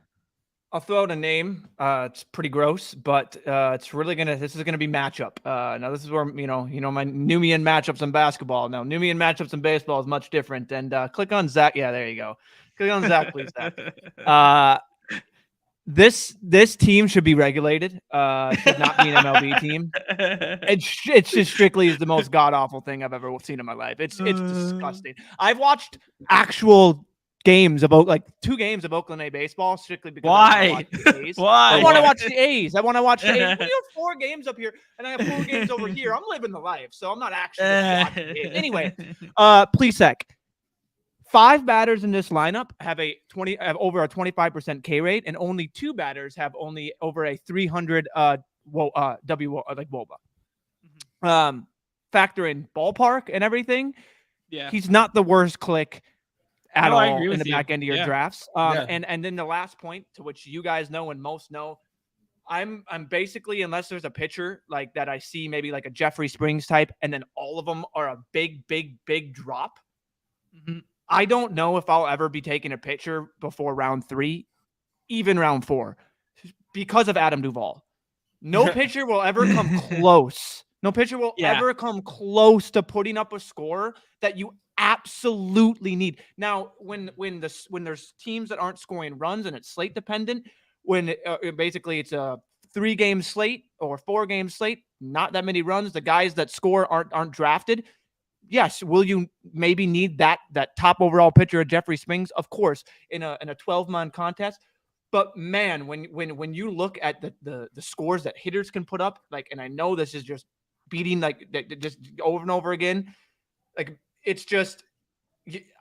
I'll throw out a name. It's pretty gross, but this is gonna be matchup. Now this is where my Numian matchups in basketball. Now Numian matchups in baseball is much different. And click on Zach. Yeah, there you go. Click on Zach, please, Zach. This team should be regulated. Should not be an MLB team. It's just strictly the most god awful thing I've ever seen in my life. It's disgusting. I've watched actual games about 2 games of Oakland A baseball strictly because why? I want to watch the A's. I want to watch the A's. We have 4 games up here, and I have 4 games over here. I'm living the life, so I'm not actually watching games. Anyway, Plesek. 5 batters in this lineup have over a 25% K rate, and only 2 batters have only over a 300 WOBA. Factor in ballpark and everything. Yeah, he's not the worst click at all in the back end of your drafts. And then the last point, to which you guys know and most know, I'm basically, unless there's a pitcher like that I see maybe like a Jeffrey Springs type, and then all of them are a big drop. Mhm. I don't know if I'll ever be taking a pitcher before round 3, even round 4, because of Adam Duvall. No pitcher will ever come close. No pitcher will ever come close to putting up a score that you absolutely need. Now, when there's teams that aren't scoring runs and it's slate dependent, when basically it's a 3-game slate or 4-game slate, not that many runs, the guys that score aren't drafted. Yes, will you maybe need that top overall pitcher of Jeffrey Springs? Of course, in a 12-man contest. But man, when you look at the scores that hitters can put up, like, and I know this is just beating like just over and over again, like it's just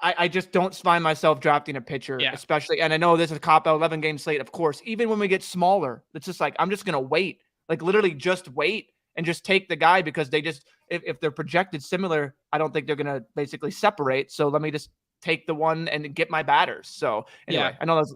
I just don't find myself drafting a pitcher, especially. And I know this is a cop-out 11-game slate, of course. Even when we get smaller, it's just like I'm just gonna wait, like literally just wait and just take the guy because they just if they're projected similar, I don't think they're gonna basically separate. So let me just take the one and get my batters. So anyway, I know that's.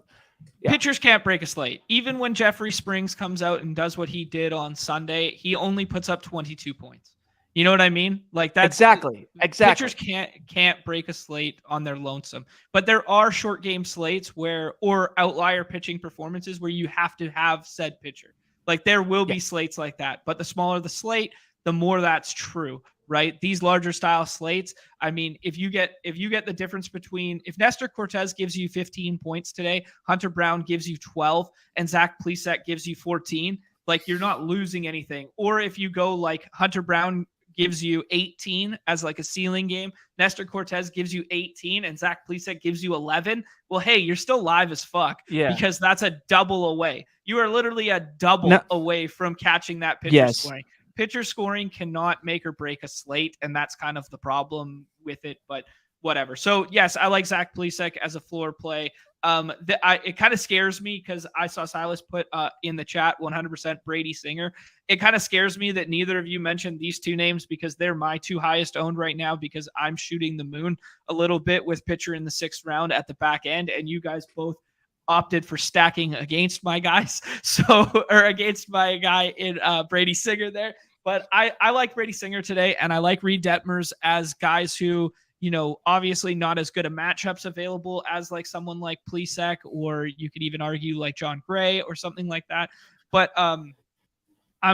Yeah. Pitchers can't break a slate. Even when Jeffrey Springs comes out and does what he did on Sunday, he only puts up 22 points. You know what I mean? Like that's exactly. Pitchers can't break a slate on their lonesome. But there are short game slates or outlier pitching performances where you have to have said pitcher. Like there will be slates like that. But the smaller the slate, the more that's true. Right? These larger style slates. I mean, if you get the difference between if Nestor Cortez gives you 15 points today, Hunter Brown gives you 12, and Zach Plesac gives you 14, like you're not losing anything. Or if you go like Hunter Brown gives you 18 as like a ceiling game, Nestor Cortez gives you 18, and Zach Plesac gives you 11. Well, hey, you're still live as fuck because that's a double away. You are literally a double away from catching that pitcher scoring. Pitcher scoring cannot make or break a slate, and that's kind of the problem with it, but whatever. So, yes, I like Zach Plesac as a floor play. It kind of scares me because I saw Silas put in the chat 100% Brady Singer. It kind of scares me that neither of you mentioned these two names because they're my two highest owned right now because I'm shooting the moon a little bit with pitcher in the 6th round at the back end, and you guys both opted for stacking against my guys, or against my guy in Brady Singer there. But I like Brady Singer today, and I like Reed Detmers as guys who, you know, obviously not as good a matchups available as like someone like Plesac, or you could even argue like John Gray or something like that. But I'm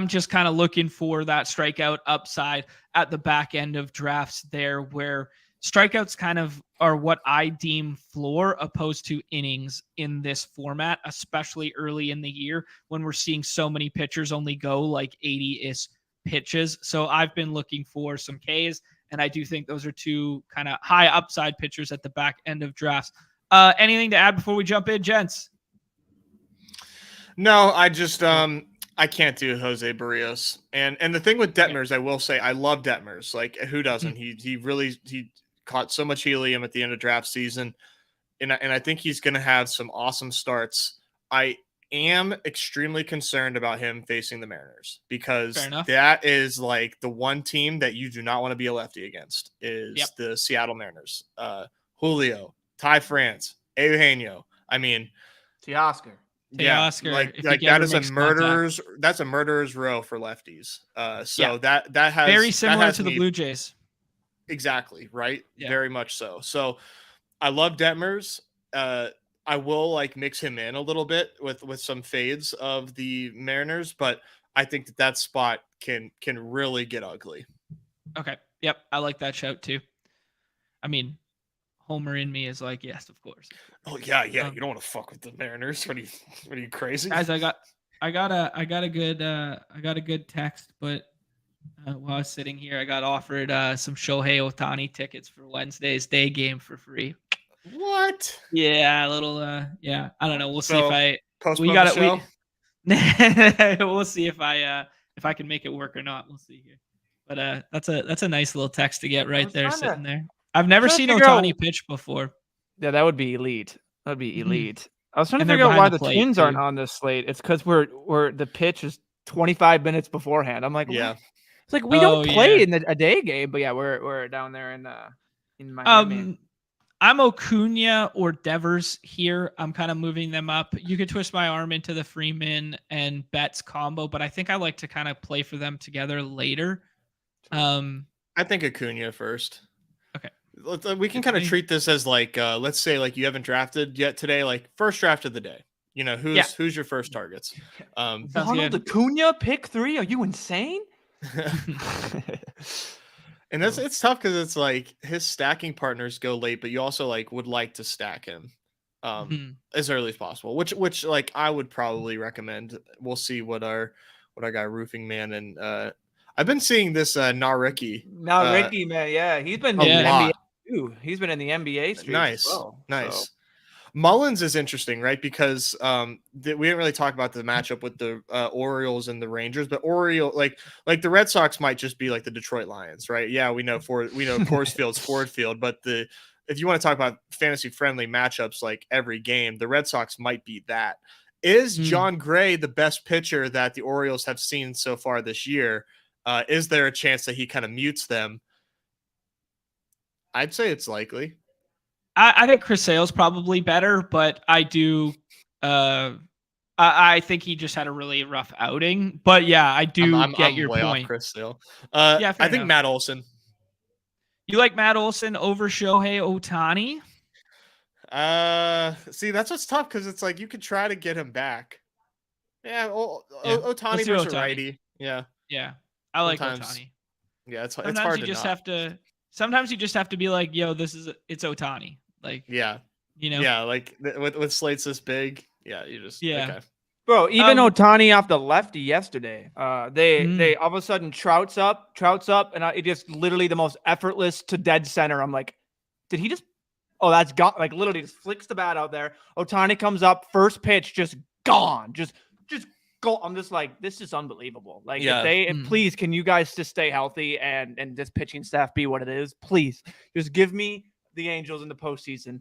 just kind of looking for that strikeout upside at the back end of drafts there, where strikeouts kind of are what I deem floor opposed to innings in this format, especially early in the year when we're seeing so many pitchers only go like 80-ish pitches. So I've been looking for some Ks, and I do think those are two kind of high upside pitchers at the back end of drafts. Anything to add before we jump in, gents? No, I just I can't do Jose Barrios. And the thing with Detmers, I will say I love Detmers. Like who doesn't? He caught so much helium at the end of draft season. And I think he's going to have some awesome starts. I am extremely concerned about him facing the Mariners because that is like the one team that you do not want to be a lefty against is the Seattle Mariners. Julio, Ty France, Eugenio. I mean, Teoscar. Yeah, like that is a murderer's. That's a murderer's row for lefties. That has very similar to the Blue Jays. Exactly right. Yeah. Very much so. So I love Detmers. I will like mix him in a little bit with some fades of the Mariners, but I think that spot can really get ugly. Okay. Yep. I like that shout too. I mean, Homer in me is like, yes, of course. Oh yeah. You don't want to fuck with the Mariners. What are you crazy? Guys, I got a good text, but while I was sitting here, I got offered some Shohei Ohtani tickets for Wednesday's day game for free. What? Yeah, a little. Yeah, I don't know. We'll see if I. We got it. We'll see if I can make it work or not. We'll see here. But that's a nice little text to get right there sitting there. I've never seen Ohtani pitch before. Yeah, that would be elite. That'd be elite. I was trying to figure out why the Twins aren't on this slate. It's because we're the pitch is 25 minutes beforehand. I'm like, yeah. What? It's like we don't play in a day game, but yeah, we're down there in Miami. I'm Acuna or Devers here. I'm kind of moving them up. You could twist my arm into the Freeman and Betts combo, but I think I like to kind of play for them together later. I think Acuna first. Okay. We can kind of treat this as like, let's say like you haven't drafted yet today, like first draft of the day. You know, who's your first targets? Ronald Acuna, pick 3? Are you insane? And it's tough because it's like his stacking partners go late, but you also like would like to stack him as early as possible, which like I would probably recommend. We'll see what our guy Roofing Man and I've been seeing this Ricky, man, yeah, he's been in the NBA too. He's been in the NBA streets. Nice, as well, nice. So. Mullins is interesting, right? Because we didn't really talk about the matchup with the Orioles and the Rangers, but like the Red Sox might just be like the Detroit Lions, right? Yeah, we know Coors Field's Ford Field, but if you want to talk about fantasy friendly matchups like every game, the Red Sox might beat that. Is John Gray the best pitcher that the Orioles have seen so far this year? Is there a chance that he kind of mutes them? I'd say it's likely. I think Chris Sale's probably better, but I do. I think he just had a really rough outing. But yeah, I do get your way point. Off Chris Sale. Yeah, I think Matt Olson. You like Matt Olson over Shohei Ohtani? See, that's what's tough because it's like you could try to get him back. Yeah, Ohtani versus righty. Yeah, I like Ohtani. Yeah, it's sometimes hard you to just not. have to. Sometimes you just have to be like, yo, it's Ohtani. Like, yeah, you know, yeah, like with slates this big, yeah, you just okay. Bro, even Ohtani off the lefty yesterday, they all of a sudden trouts up, and it just literally the most effortless to dead center. I'm like, did he just? Oh, that's got like literally just flicks the bat out there. Ohtani comes up, first pitch, just gone, just go. I'm just like, this is unbelievable. Like, please, can you guys just stay healthy and this pitching staff be what it is? Please, just give me the Angels in the postseason.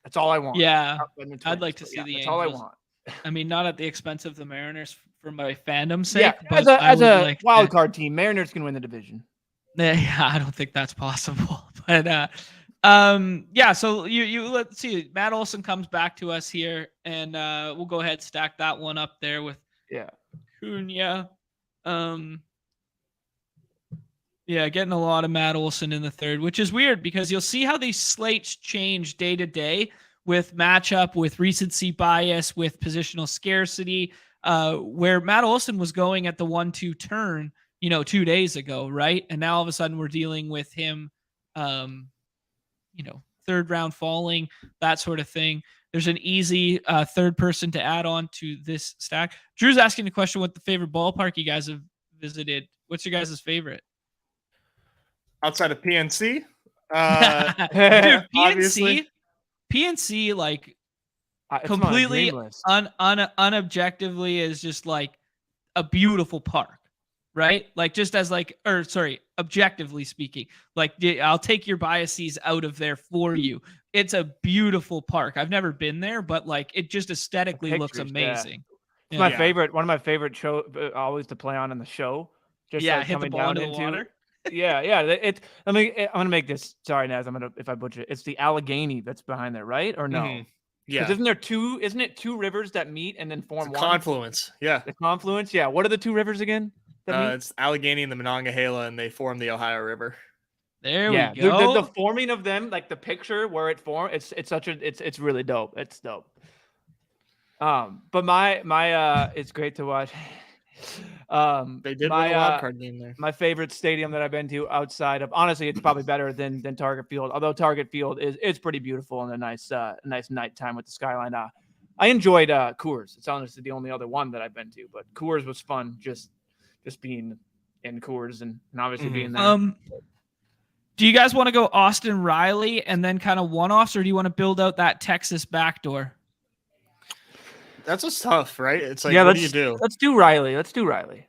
That's all I want. Yeah, I'd like to see the Angels. That's all I want. I mean, not at the expense of the Mariners for my fandom's sake. Yeah, but as a wild card team, Mariners can win the division. Yeah, I don't think that's possible. But yeah. So you let's see. Matt Olson comes back to us here, and we'll go ahead and stack that one up there with Acuna. Yeah, getting a lot of Matt Olson in the third, which is weird because you'll see how these slates change day to day with matchup, with recency bias, with positional scarcity, where Matt Olson was going at the 1-2 turn, 2 days ago, right? And now all of a sudden we're dealing with him, third round falling, that sort of thing. There's an easy third person to add on to this stack. Drew's asking the question, what the favorite ballpark you guys have visited. What's your guys' favorite? Outside of PNC? Dude, PNC, like completely unobjectively is just like a beautiful park, right? Like just as objectively speaking, like I'll take your biases out of there for you. It's a beautiful park. I've never been there, but like it just aesthetically looks amazing. It's my favorite. One of my favorite show always to play on in the show. Just hit the ball into the water. Yeah. I'm gonna make this. Sorry, Naz. If I butcher it. It's the Allegheny that's behind there, right? Or no? Mm-hmm. Yeah. Isn't it two rivers that meet and then form one? Confluence. Yeah. The confluence. Yeah. What are the two rivers again? It's Allegheny and the Monongahela, and they form the Ohio River. There we go. The forming of them, like the picture where it formed, it's really dope. It's dope. But my it's great to watch. They did win a wild card game there. My favorite stadium that I've been to outside of, honestly, it's probably better than Target Field. Although Target Field is pretty beautiful and a nice nighttime with the skyline. I enjoyed Coors. It's honestly the only other one that I've been to, but Coors was fun. Just being in Coors and obviously being there. Do you guys want to go Austin Riley and then kind of one-offs, or do you want to build out that Texas backdoor? That's what's tough, right? It's like, what do you do? Let's do Riley. Okay.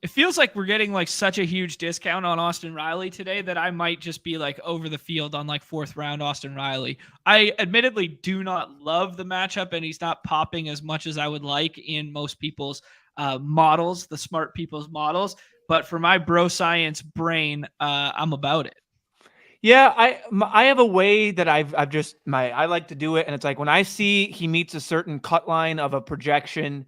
It feels like we're getting like such a huge discount on Austin Riley today that I might just be like over the field on like 4th round Austin Riley. I admittedly do not love the matchup, and he's not popping as much as I would like in most people's models, the smart people's models. But for my bro science brain, I'm about it. Yeah, I have a way that I like to do it, and it's like when I see he meets a certain cut line of a projection,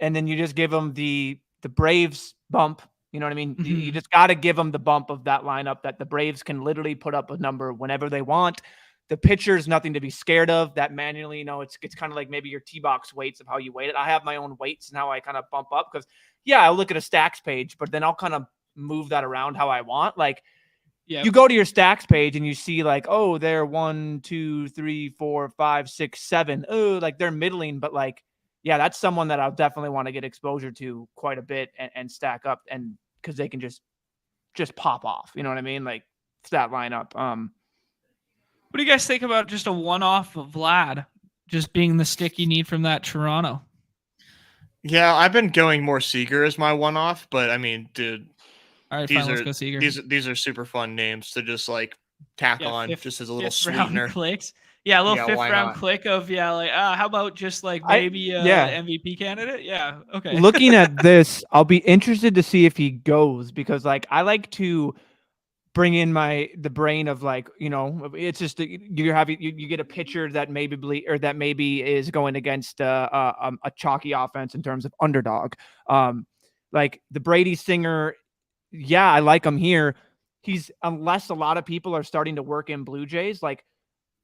and then you just give him the Braves bump. You know what I mean? You just got to give him the bump of that lineup that the Braves can literally put up a number whenever they want. The pitcher's nothing to be scared of. That manually, it's kind of like maybe your T-box weights of how you weight it. I have my own weights and how I kind of bump up because, yeah, I'll look at a stacks page, but then I'll kind of move that around how I want. Like, you go to your stacks page and you see like, oh, they're 1, 2, 3, 4, 5, 6, 7. Oh, like they're middling, but like, yeah, that's someone that I'll definitely want to get exposure to quite a bit and stack up, and because they can just pop off. You know what I mean? Like that lineup. What do you guys think about just a one-off of Vlad just being the stick you need from that Toronto? Yeah, I've been going more Seager as my one-off, but I mean, dude, All right, fine, let's go Seager. these are super fun names to just like tack on just as a little fifth round sweetener. clicks. Yeah, a little fifth why round not? click of like how about just like maybe MVP candidate? Yeah, okay. Looking at this, I'll be interested to see if he goes, because like I like to bring in the brain of like, it's just you get a pitcher that maybe is going against a chalky offense in terms of underdog. Like the Brady Singer, yeah, I like him here. Unless a lot of people are starting to work in Blue Jays, like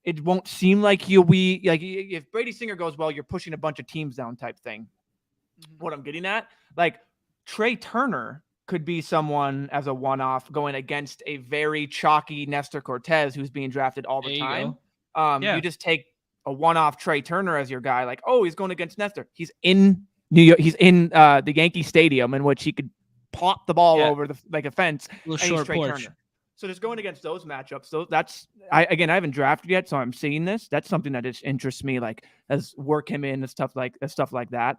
it won't seem like he'll be like, if Brady Singer goes well, you're pushing a bunch of teams down type thing. What I'm getting at, like Trey Turner could be someone as a one-off going against a very chalky Nestor Cortez who's being drafted all the time. You just take a one-off Trey Turner as your guy. Like, oh, he's going against Nestor. He's in New York. He's in the Yankee Stadium, in which he could pop the ball over a fence. Little short porch. Turner. So just going against those matchups. So I haven't drafted yet, so I'm seeing this. That's something that just interests me, like as work him in and stuff like that.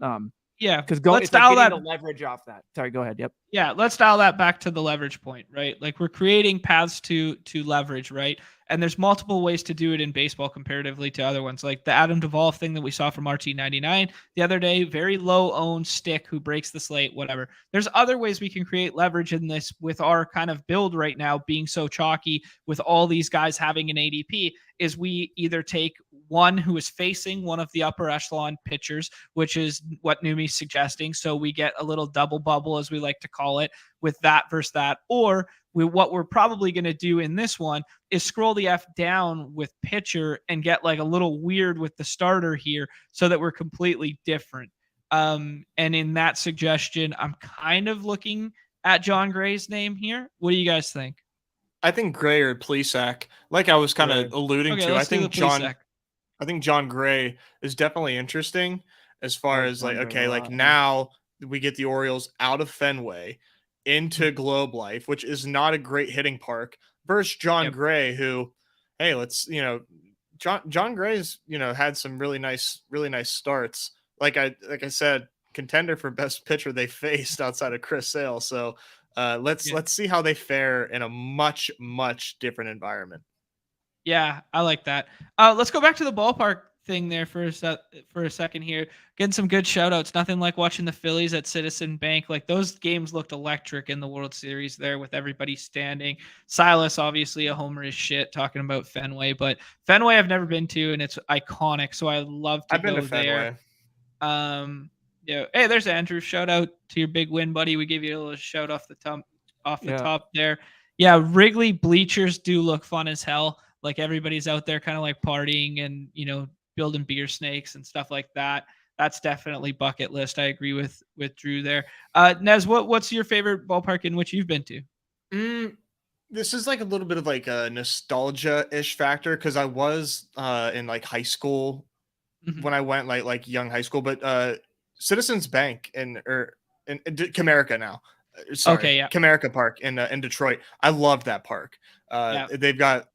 Yeah, because let's dial that the leverage off that. Sorry, go ahead. Yep. Yeah, let's dial that back to the leverage point, right? Like we're creating paths to leverage, right? And there's multiple ways to do it in baseball comparatively to other ones, like the Adam Duvall thing that we saw from RT99 the other day, very low owned stick who breaks the slate, whatever. There's other ways we can create leverage in this with our kind of build right now being so chalky with all these guys having an ADP, is we either take one who is facing one of the upper echelon pitchers, which is what Numi's suggesting. So we get a little double bubble, as we like to call it, with that versus that. Or what we're probably going to do in this one is scroll the F down with pitcher and get like a little weird with the starter here so that we're completely different. And in that suggestion, I'm kind of looking at John Gray's name here. What do you guys think? I think Gray or Plesac, like I was kind of alluding to. I think John Gray is definitely interesting as far as like, okay, like now we get the Orioles out of Fenway into Globe Life, which is not a great hitting park, versus John Gray, who, hey, John Gray's, had some really nice starts. Like I said, contender for best pitcher they faced outside of Chris Sale. So let's see how they fare in a much, much different environment. Yeah, I like that. Let's go back to the ballpark thing there for a second here. Getting some good shout outs. Nothing like watching the Phillies at Citizen Bank. Like those games looked electric in the World Series there with everybody standing. Silas, obviously a homer is shit talking about Fenway, but Fenway I've never been to and it's iconic. So I love to go there. Hey, there's Andrew. Shout out to your big win, buddy. We gave you a little shout off the top there. Yeah, Wrigley bleachers do look fun as hell. Like everybody's out there kind of like partying and, building beer snakes and stuff like that. That's definitely bucket list. I agree with Drew there. Nez, what's your favorite ballpark in which you've been to? This is like a little bit of like a nostalgia-ish factor because I was in like high school when I went like young high school, but Citizens Bank in Comerica now. Comerica Park in Detroit. I love that park. They've got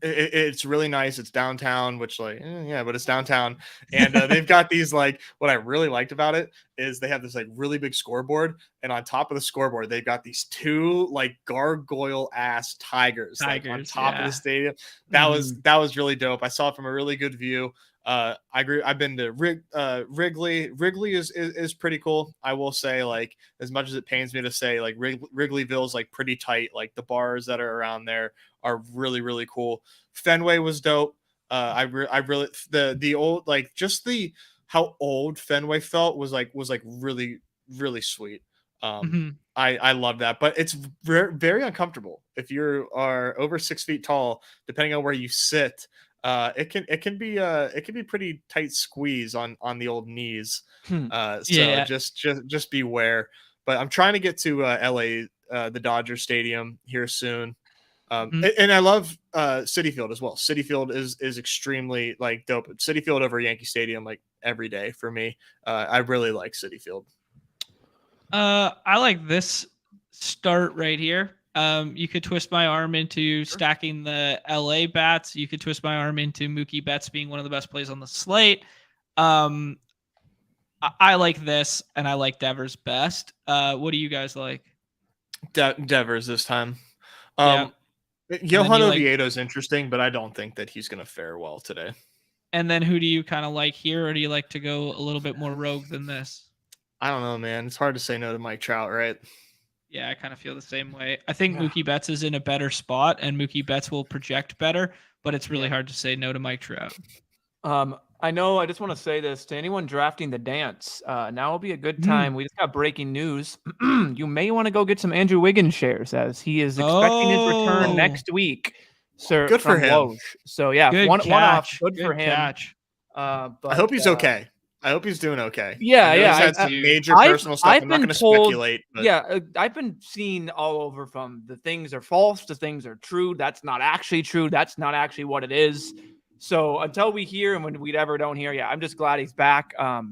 it's really nice. It's downtown, which but it's downtown. And they've got these like, what I really liked about it is they have this like really big scoreboard. And on top of the scoreboard, they've got these two like gargoyle ass tigers like, on top of the stadium. That was really dope. I saw it from a really good view. I agree. I've been to Wrigley. Wrigley is pretty cool. I will say, like, as much as it pains me to say, like, Wrigleyville's like pretty tight. Like, the bars that are around there are really, really cool. Fenway was dope. I really the old, like, just the how old Fenway felt was really, really sweet. Mm-hmm. I love that, but it's very uncomfortable if you are over 6 feet tall. Depending on where you sit, it can be pretty tight squeeze on the old knees. So Yeah. just beware. But I'm trying to get to LA, the Dodger Stadium here soon. Mhm. And I love Citi Field as well. Citi Field is extremely like dope. Citi Field over Yankee Stadium like every day for me. I really like Citi Field. I like this start right here. You could twist my arm into stacking the LA bats. You could twist my arm into Mookie Betts being one of the best plays on the slate. I like this, and I like Devers best. What do you guys like? Devers this time. Yeah. Johan Oviedo is interesting, but I don't think that he's going to fare well today. And then who do you kind of like here, or do you like to go a little bit more rogue than this? I don't know, man. It's hard to say no to Mike Trout, right? Yeah, I kind of feel the same way. I think Mookie Betts is in a better spot, and Mookie Betts will project better, but it's really hard to say no to Mike Trout. I know. I just want to say this to anyone drafting the dance. Now will be a good time. We just got breaking news. You may want to go get some Andrew Wiggins shares, as he is expecting his return next week. Sir, good for him. Woj. So yeah, good one off. Good for him. Catch. But, I hope he's okay. I hope he's doing okay. Yeah, He's had some major personal stuff. I'm not going to speculate. But... Yeah, I've been seeing all over from the things are false to things are true. That's not actually true. That's not actually what it is. So until we hear, and when we ever don't hear, I'm just glad he's back. I've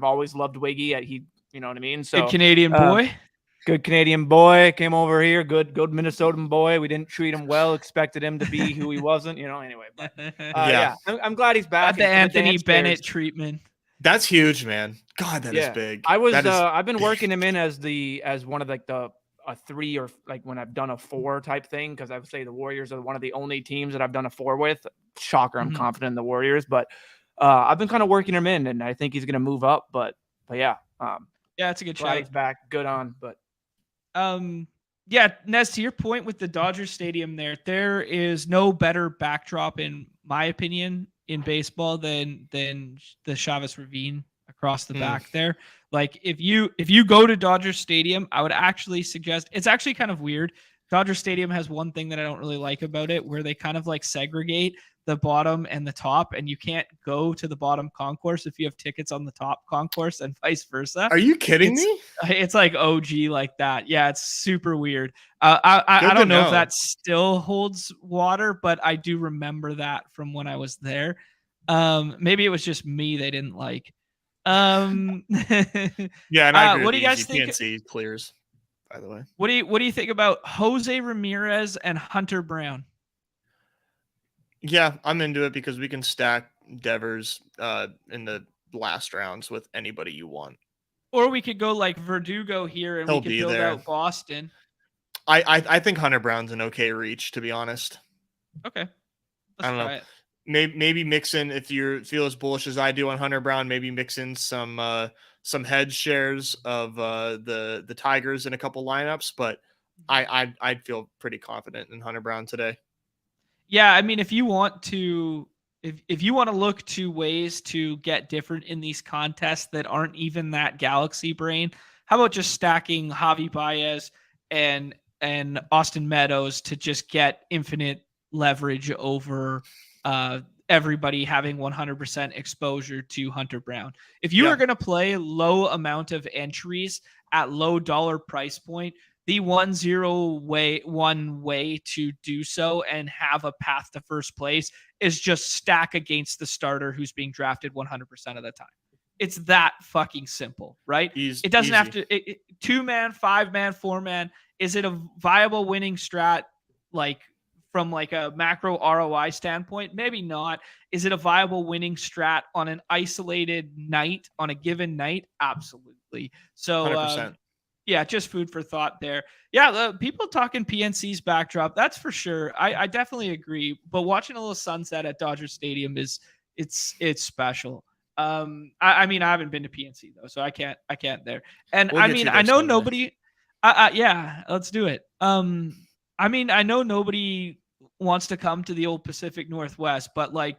always loved Wiggy. You know what I mean? So good Canadian boy. Good Canadian boy came over here. Good Minnesotan boy. We didn't treat him well. Expected him to be who he wasn't. Anyway. But I'm glad he's back. The Anthony Bennett treatment. That's huge, man. God, that is big. I've been working him in as one of like a 3 or like when I've done a 4 type thing, because I would say the Warriors are one of the only teams that I've done a 4 with. Shocker, I'm confident in the Warriors, but I've been kind of working him in, and I think he's going to move up. But yeah, it's a good shot. shot. He's back, good on. But Nez, to your point with the Dodger Stadium, there is no better backdrop in my opinion in baseball than the Chavez Ravine across the back there. Like if you go to Dodger Stadium, I would actually suggest, it's actually kind of weird. Dodger Stadium has one thing that I don't really like about it, where they kind of like segregate the bottom and the top, and you can't go to the bottom concourse if you have tickets on the top concourse, and vice versa. Are you kidding me? It's like OG like that. Yeah, it's super weird. I don't know if that still holds water, but I do remember that from when I was there. Maybe it was just me they didn't like. Yeah, and I agree. What do you guys think? PNC clears, by the way. What do you think about Jose Ramirez and Hunter Brown? Yeah, I'm into it because we can stack Devers in the last rounds with anybody you want. Or we could go like Verdugo here, and we could build out Boston. I think Hunter Brown's an okay reach, to be honest. Okay. I don't know. Maybe mix in, if you feel as bullish as I do on Hunter Brown, maybe mix in some hedge shares of the Tigers in a couple lineups, but I'd feel pretty confident in Hunter Brown today. Yeah, I mean, if you want to look to ways to get different in these contests that aren't even that galaxy brain, how about just stacking Javi Baez and Austin Meadows to just get infinite leverage over everybody having 100% exposure to Hunter Brown. If you are going to play low amount of entries at low dollar price point, the one way to do so and have a path to first place is just stack against the starter who's being drafted 100% of the time. It's that fucking simple, right? It doesn't have to 2-man, 5-man, 4-man. Is it a viable winning strat? Like from like a macro ROI standpoint, maybe not. Is it a viable winning strat on an isolated night, on a given night? Absolutely. So 100%. Yeah, just food for thought there. Yeah, people talking PNC's backdrop, that's for sure. I definitely agree. But watching a little sunset at Dodger Stadium is It's special. I mean, I haven't been to PNC though, so I can't there. And We'll I get mean, you I there know someday. nobody. Yeah, let's do it. I mean, I know nobody wants to come to the old Pacific Northwest, but like,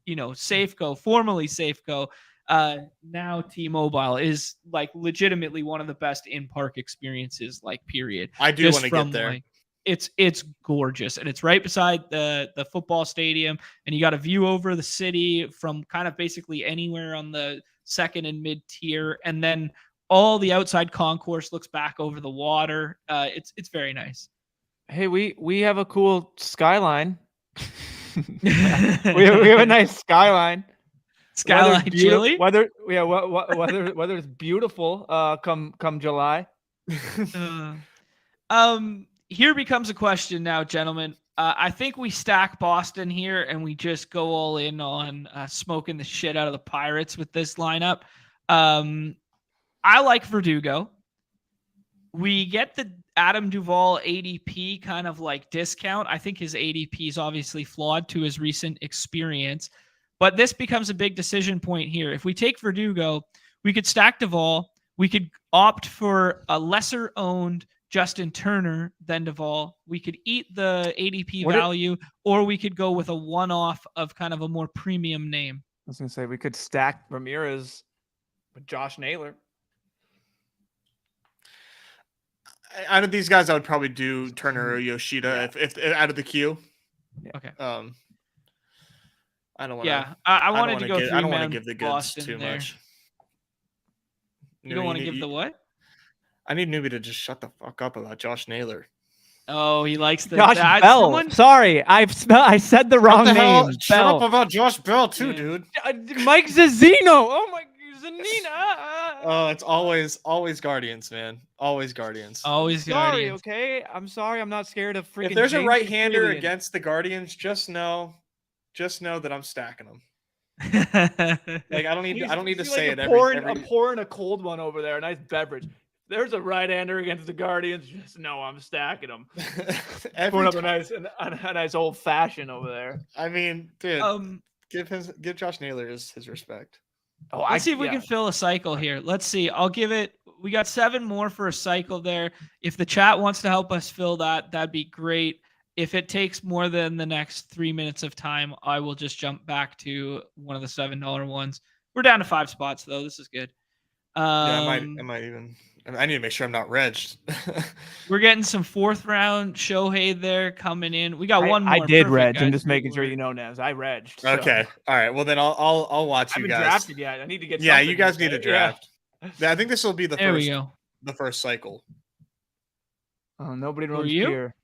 Safeco, formerly Safeco, now T-Mobile is like legitimately one of the best in-park experiences, like period. I do Just want to get from there. like, it's gorgeous, and it's right beside the football stadium, and you got a view over the city from kind of basically anywhere on the second and mid tier, and then all the outside concourse looks back over the water. It's very nice. Hey, we have a cool skyline. we have a nice skyline. Skyline chili. Weather is beautiful. Come July. Here becomes a question now, gentlemen. I think we stack Boston here, and we just go all in on smoking the shit out of the Pirates with this lineup. I like Verdugo. We get the Adam Duvall ADP kind of like discount. I think his ADP is obviously flawed to his recent experience, but this becomes a big decision point here. If we take Verdugo, we could stack Duvall. We could opt for a lesser owned Justin Turner than Duvall. We could eat the ADP value, or we could go with a one-off of kind of a more premium name. I was going to say we could stack Ramirez with Josh Naylor. Out of these guys, I would probably do Turner or Yoshida if out of the queue. Yeah. Okay. I don't want. Yeah, I wanted to go through. I don't want to give the goods Boston too there. much. You don't want to give the what? I need Newbie to just shut the fuck up about Josh Naylor. Oh, he likes the Josh Bell. Sorry, I said the wrong name. Shut up about Josh Bell too, dude. Mike Zazino. Oh my, Zanina. Oh, it's always Guardians, man. Always Guardians. Always Guardians. Okay, I'm sorry. I'm not scared of freaking. If there's a right-hander against the Guardians, just know that I'm stacking them. Like I don't need to say it I'm pouring a cold one over there, a nice beverage. There's a right-hander against the Guardians. Just know I'm stacking them. Pouring up a nice old fashioned over there. I mean, dude, give Josh Naylor his respect. Let's see if we can fill a cycle here. Let's see. I'll give it. We got 7 more for a cycle there. If the chat wants to help us fill that, that'd be great. If it takes more than the next 3 minutes of time, I will just jump back to one of the $7 ones. We're down to 5 spots though. This is good. I might even. I need to make sure I'm not regged. We're getting some 4th round Shohei there coming in. We got one more. I did reg. I'm just making sure you know, Naz. I regged. So. Okay. All right. Well, then I'll watch you guys. I haven't drafted yet. I need to get. Yeah, you guys need to draft. Yeah. I think this will be the first cycle. Oh, nobody runs here.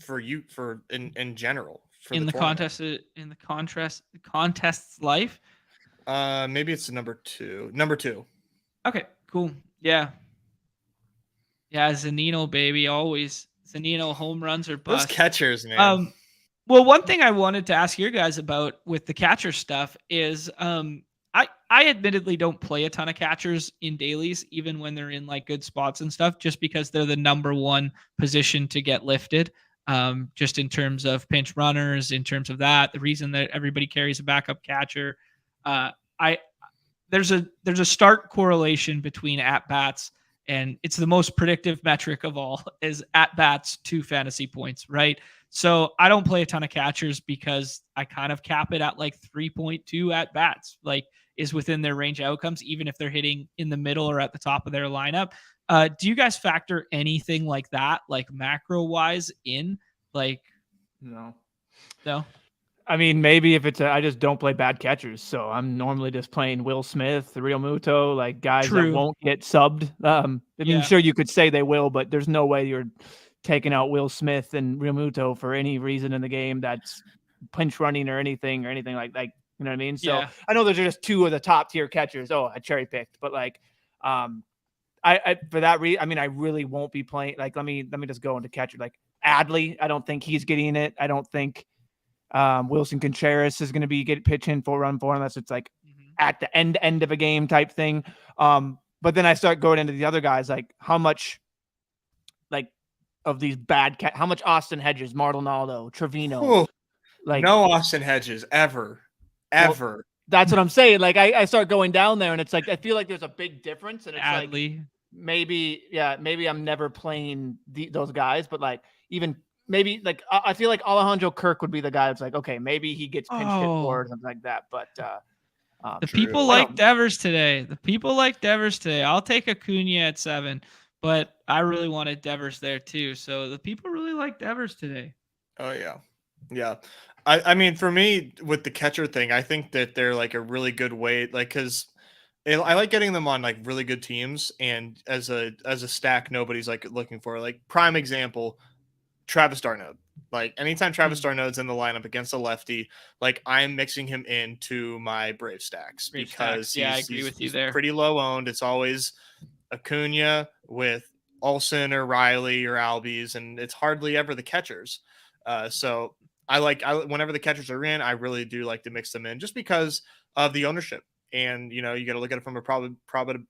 For you, in general. In the contest, contest's life. Maybe it's number 2. Number 2. Okay. Cool. Yeah. Yeah, Zanino, baby, always. Zanino home runs or bust. Those catchers, man. Well, one thing I wanted to ask your guys about with the catcher stuff is I admittedly don't play a ton of catchers in dailies, even when they're in like good spots and stuff, just because they're the number one position to get lifted. Just in terms of pinch runners, in terms of that, the reason that everybody carries a backup catcher. There's a stark correlation between at-bats, and it's the most predictive metric of all, is at-bats to fantasy points, right? So I don't play a ton of catchers because I kind of cap it at like 3.2 at-bats, like is within their range of outcomes, even if they're hitting in the middle or at the top of their lineup. Do you guys factor anything like that, like macro-wise in? Like, no. I mean, maybe if I just don't play bad catchers. So I'm normally just playing Will Smith, Real Muto, like guys that won't get subbed. I mean, sure, you could say they will, but there's no way you're taking out Will Smith and Real Muto for any reason in the game that's pinch running or anything like that. You know what I mean? So I know those are just 2 of the top tier catchers. Oh, I cherry picked, but like, I for that reason, I mean, I really won't be playing. Like, let me just go into catcher. Like Adley, I don't think he's getting it. I don't think Wilson Contreras is going to be pitching 4-run-4 unless it's like at the end of a game type thing. But then I start going into the other guys, like how much like of these how much Austin Hedges, Maldonado, Trevino. Ooh, like no Austin Hedges ever. ever. That's what I'm saying. Like I start going down there and it's like, I feel like there's a big difference and it's Adley. like, maybe I'm never playing those guys, but like even maybe like I feel like Alejandro Kirk would be the guy that's like, okay, maybe he gets pinch hit for or something like that. But the people like Devers today. I'll take Acuna at 7, but I really wanted Devers there too. So the people really like Devers today. Oh yeah. Yeah. I mean, for me with the catcher thing, I think that they're like a really good way, like, cause I like getting them on like really good teams. And as a stack, nobody's like looking for, like, prime example, Travis d'Arnaud. Like anytime Travis d'Arnaud's in the lineup against a lefty, like I'm mixing him into my Brave stacks because I agree with you there. Pretty low owned. It's always Acuna with Olsen or Riley or Albies, and it's hardly ever the catchers. So I whenever the catchers are in, I really do like to mix them in just because of the ownership. And, you know, you got to look at it from a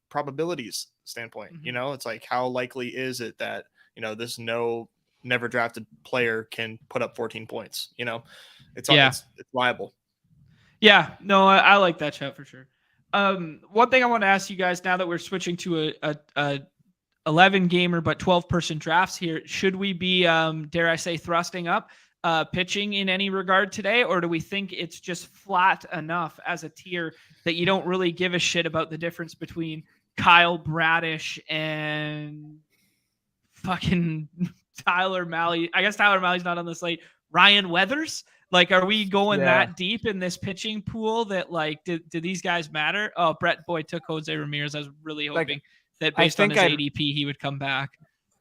probabilities standpoint. Mm-hmm. You know, it's like, how likely is it that, you know, this never drafted player can put up 14 points? You know, it's liable. Yeah, no, I like that chat for sure. One thing I want to ask you guys, now that we're switching to a 11 gamer but 12 person drafts here, should we be dare I say thrusting up pitching in any regard today, or do we think it's just flat enough as a tier that you don't really give a shit about the difference between Kyle Bradish and fucking Tyler Mahle? I guess Tyler Malle's not on the slate. Ryan Weathers? Like, are we going that deep in this pitching pool that, like, do these guys matter? Oh, Brett Boyd took Jose Ramirez. I was really hoping that based on his ADP, he would come back.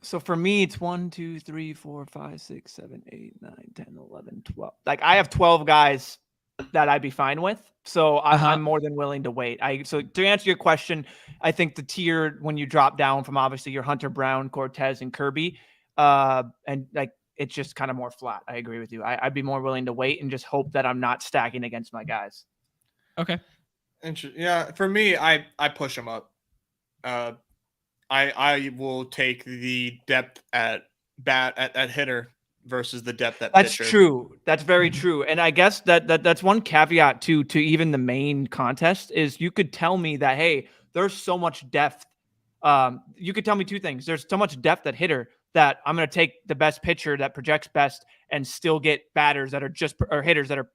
So for me, it's 1, 2, 3, 4, 5, 6, 7, 8, 9, 10, 11, 12. Like I have 12 guys that I'd be fine with. So I'm more than willing to wait. So to answer your question, I think the tier when you drop down from obviously your Hunter Brown, Cortez, and Kirby, and like it's just kind of more flat. I agree with you. I'd be more willing to wait and just hope that I'm not stacking against my guys. Okay. Yeah, for me, I push them up. I will take the depth at hitter versus the depth at pitcher. That's true. That's very true. And I guess that's one caveat to even the main contest is you could tell me that, hey, there's so much depth. You could tell me two things. There's so much depth at hitter that I'm going to take the best pitcher that projects best and still get batters that are or hitters that are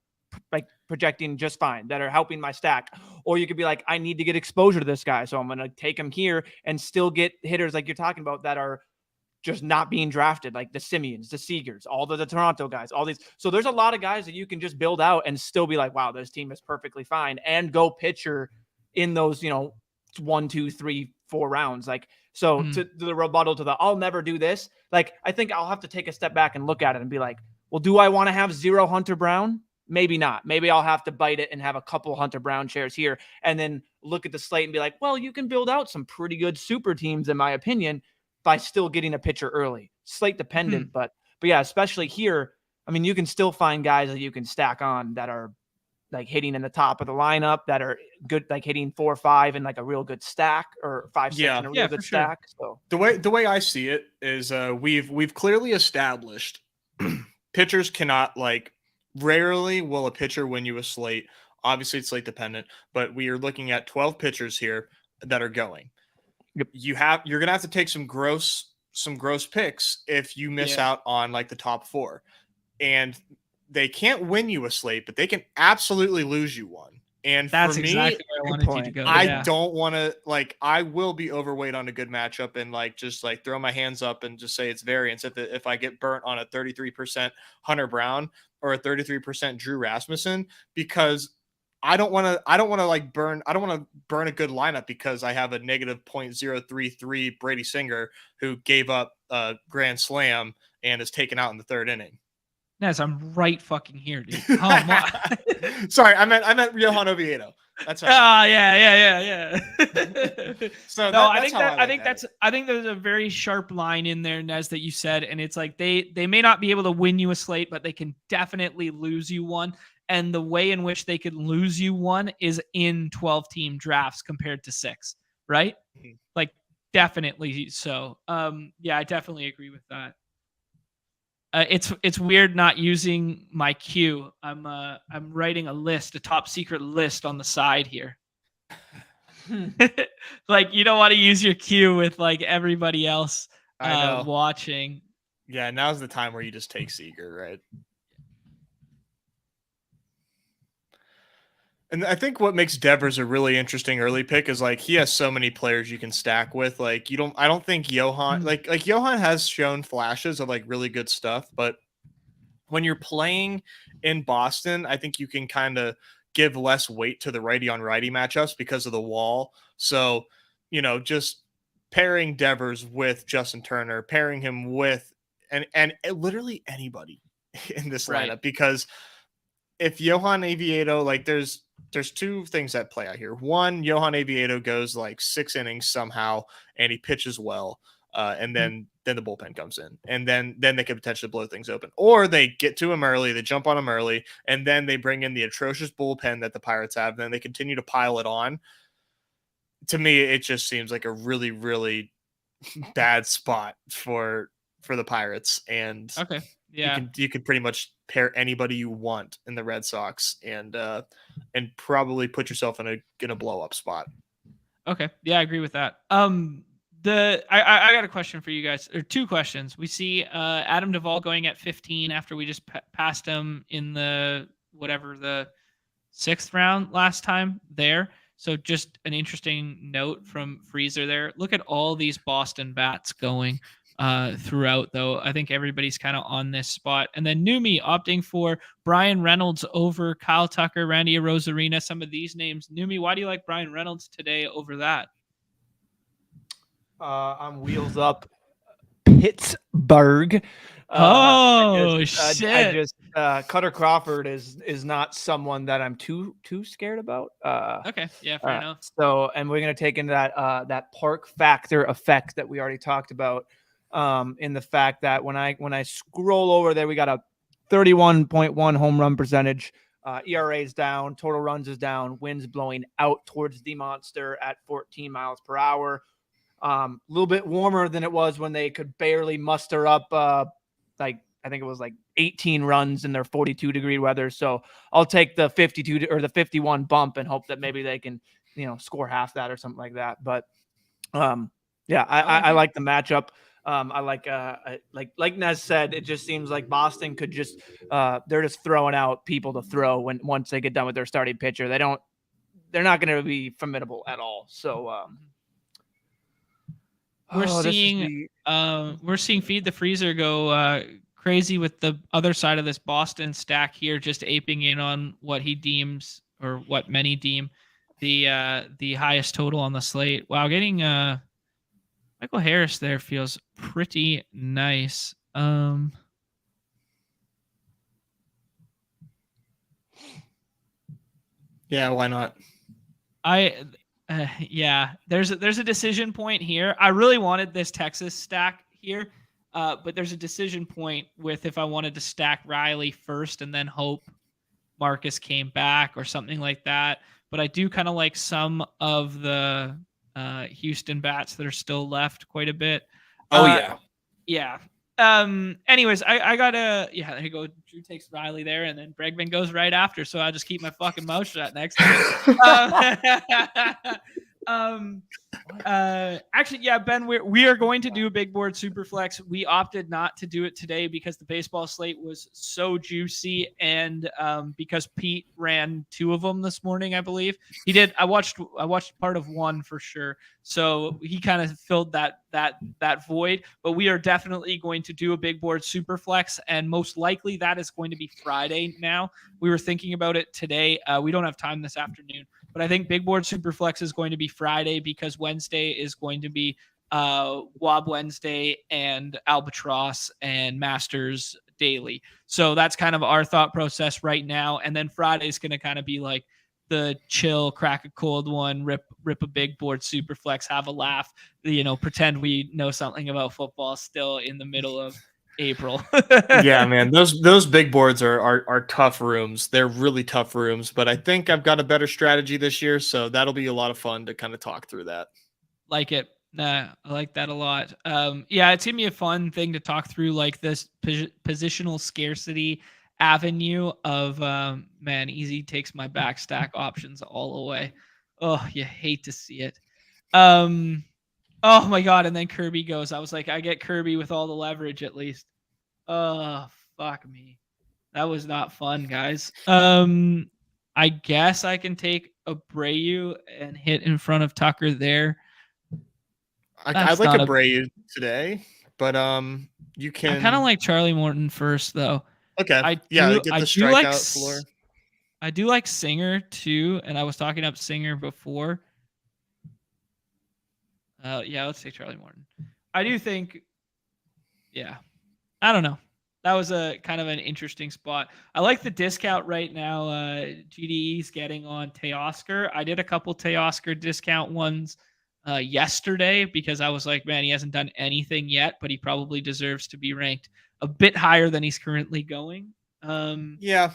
like projecting just fine, that are helping my stack. Or you could be like, I need to get exposure to this guy, so I'm going to take him here and still get hitters like you're talking about that are just not being drafted, like the Simeons, the Seagers, all the Toronto guys, all these. So there's a lot of guys that you can just build out and still be like, wow, this team is perfectly fine, and go pitcher in those, 1, 2, 3, 4 rounds. Like, so to the rebuttal to the, I'll never do this. Like, I think I'll have to take a step back and look at it and be like, well, do I want to have 0 Hunter Brown? Maybe not. Maybe I'll have to bite it and have a couple Hunter Brown shares here and then look at the slate and be like, well, you can build out some pretty good super teams, in my opinion, by still getting a pitcher early. Slate dependent, but yeah, especially here, I mean, you can still find guys that you can stack on that are like hitting in the top of the lineup, that are good, like hitting 4 or 5 in like a real good stack, or 5, 6 in a real good stack. So the way I see it is we've clearly established pitchers cannot, like, rarely will a pitcher win you a slate. Obviously, it's slate dependent, but we are looking at 12 pitchers here that are going. Yep. You're gonna have to take some gross picks if you miss out on like the top 4, and they can't win you a slate, but they can absolutely lose you one. And that's for me, exactly where I wanted you to go. I don't want to, like, I will be overweight on a good matchup and like just like throw my hands up and just say it's variance if I get burnt on a 33% Hunter Brown or a 33% Drew Rasmussen, because I don't want to burn a good lineup because I have a negative .033 Brady Singer who gave up a grand slam and is taken out in the 3rd inning. Yes, I'm right fucking here, dude. Oh my. Sorry, I meant Johan Oviedo. That's right. Yeah. So no, I think there's a very sharp line in there, Nez, that you said, and it's like they may not be able to win you a slate, but they can definitely lose you one. And the way in which they could lose you one is in 12-team drafts compared to 6, right? Mm-hmm. Like, definitely so. Yeah, I definitely agree with that. It's weird not using my queue. I'm writing a top secret list on the side here. Like you don't want to use your queue with like everybody else watching. Yeah, now's the time where you just take Seager, right? And I think what makes Devers a really interesting early pick is like he has so many players you can stack with. Like I don't think Johan like Johan has shown flashes of like really good stuff, but when you're playing in Boston, I think you can kind of give less weight to the righty on righty matchups because of the wall. So, just pairing Devers with Justin Turner, pairing him with and literally anybody in this lineup, because if Johan Oviedo, like there's two things that play out here. One, Johan Oviedo goes like 6 innings somehow and he pitches well. And then the bullpen comes in, and then they could potentially blow things open. Or they get to him early, they jump on him early, and then they bring in the atrocious bullpen that the Pirates have, and then they continue to pile it on. To me, it just seems like a really, really bad spot for the Pirates. And you could pretty much pair anybody you want in the Red Sox and probably put yourself in a blow up spot. Okay, yeah, I agree with that. I got a question for you guys, or two questions. We see Adam Duvall going at 15 after we just passed him in the 6th round last time there. So just an interesting note from Freezer there. Look at all these Boston bats going throughout, though. I think everybody's kind of on this spot. And then Numi opting for Brian Reynolds over Kyle Tucker, Randy Arozarena, some of these names. Numi, why do you like Brian Reynolds today over that? On Wheels Up Pittsburgh. Shit. I just Cutter Crawford is not someone that I'm too scared about. Okay, yeah, fair enough. So, and we're gonna take into that park factor effect that we already talked about, in the fact that when I scroll over there, we got a 31.1 home run percentage. ERA is down, total runs is down, winds blowing out towards the monster at 14 miles per hour. A little bit warmer than it was when they could barely muster up, I think it was like 18 runs in their 42-degree weather. So I'll take the 52 or the 51 bump and hope that maybe they can, score half that or something like that. But I like the matchup. I like Nez said, it just seems like Boston could just they're just throwing out people to throw once they get done with their starting pitcher. They're not going to be formidable at all. So we're seeing Feed the Freezer go crazy with the other side of this Boston stack here, just aping in on what he deems, or what many deem, the highest total on the slate. Wow, getting Michael Harris there feels pretty nice. Yeah, why not? There's a decision point here. I really wanted this Texas stack here, but there's a decision point with if I wanted to stack Riley first and then hope Marcus came back or something like that. But I do kind of like some of the Houston bats that are still left quite a bit. Yeah. Anyways, I gotta, there you go. Drew takes Riley there, and then Bregman goes right after. So I'll just keep my fucking mouth shut next time. Actually, yeah, Ben, we are going to do a big board super flex. We opted not to do it today because the baseball slate was so juicy, and because Pete ran 2 of them this morning, I believe he did. I watched part of one for sure, so he kind of filled that void. But we are definitely going to do a big board super flex, and most likely that is going to be Friday. Now, we were thinking about it today. We don't have time this afternoon. But I think Big Board Superflex is going to be Friday because Wednesday is going to be Wob Wednesday and Albatross and Masters Daily. So that's kind of our thought process right now. And then Friday is going to kind of be like the chill, crack a cold one, rip a Big Board Superflex, have a laugh, pretend we know something about football still in the middle of April. Yeah, man, those big boards are tough rooms. They're really tough rooms, but I think I've got a better strategy this year, so that'll be a lot of fun to kind of talk through that. Like it. Nah, I like that a lot. Yeah, it's gonna be a fun thing to talk through, like this positional scarcity avenue of man, easy takes my back stack options all away. Oh, you hate to see it. Um, oh my god, and then Kirby goes. I was like, I get Kirby with all the leverage at least. Oh, fuck me. That was not fun, guys. I guess I can take Abreu and hit in front of Tucker there. I'd like Abreu today, but you can. I kind of like Charlie Morton first, though. Okay. I get the strikeout floor. I do like Singer too, and I was talking up Singer before. Yeah, let's take Charlie Morton. I do think, yeah, I don't know. That was a kind of an interesting spot. I like the discount right now. GDE's getting on Teoscar. I did a couple Teoscar discount ones yesterday because I was like, man, he hasn't done anything yet, but he probably deserves to be ranked a bit higher than he's currently going. Yeah,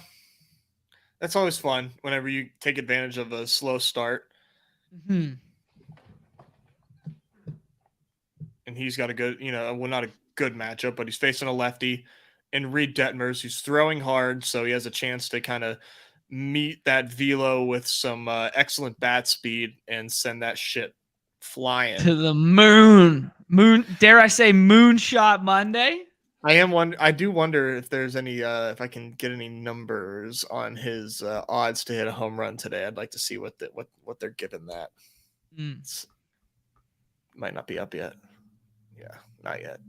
that's always fun whenever you take advantage of a slow start. Mm-hmm. And he's got a good, well, not a good matchup, but he's facing a lefty and Reed Detmers, who's throwing hard, so he has a chance to kind of meet that velo with some excellent bat speed and send that shit flying to the moon. Dare I say Moonshot Monday? I do wonder if there's any if I can get any numbers on his odds to hit a home run today. I'd like to see what they're giving that. Might not be up yet. Yeah, not yet.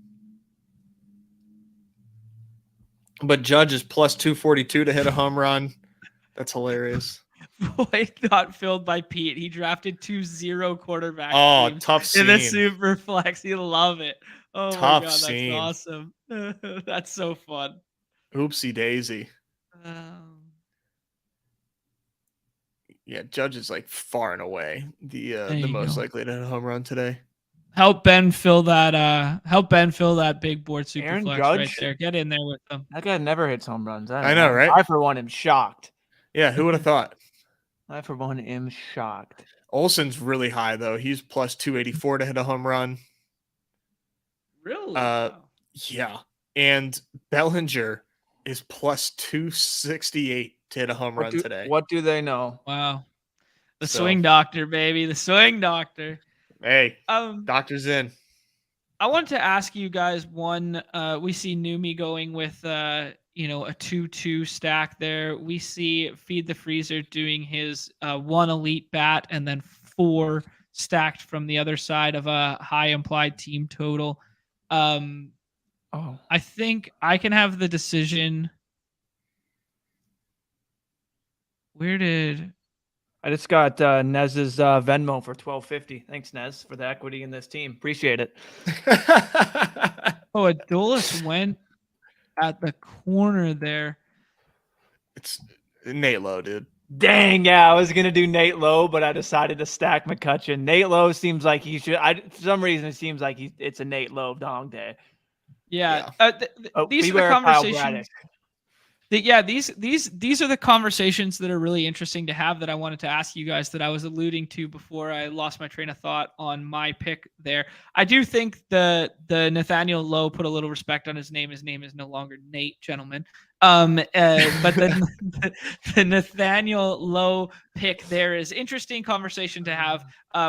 But Judge is plus 242 to hit a home run. That's hilarious. Void not filled by Pete. He drafted 2-0 quarterback. Oh, tough scene. In the super flex. He'll love it. Oh tough my god, that's scene. awesome. That's so fun. Oopsie daisy. Yeah, Judge is like far and away the most likely to hit a home run today. Help Ben fill that big board super Aaron flex Judge? right there. Get in there with them. That guy never hits home runs. I know, right? I, for one, am shocked. Yeah, who would have thought? I, for one, am shocked. Olsen's really high, though. He's plus 284 to hit a home run. Really? Yeah. And Bellinger is plus 268 to hit a home run today. What do they know? Wow. The swing doctor, baby. The swing doctor. Hey, doctor's in. I wanted to ask you guys one. We see Numi going with a 2-2 stack there. We see Feed the Freezer doing his 1 elite bat and then 4 stacked from the other side of a high implied team total. I think I can have the decision. Where did I just got Nez's Venmo for $12.50. Thanks, Nez, for the equity in this team. Appreciate it. Adolis went at the corner there. It's Nate Lowe, dude. Dang, yeah, I was gonna do Nate Lowe, but I decided to stack McCutcheon. Nate Lowe seems like he should. For some reason, it seems like it's a Nate Lowe dong day. Yeah. These are the conversations. These are the conversations that are really interesting to have that I wanted to ask you guys that I was alluding to before I lost my train of thought on my pick there. I do think the Nathaniel Lowe put a little respect on his name. His name is no longer Nate, gentlemen. But the Nathaniel Lowe pick there is interesting conversation to have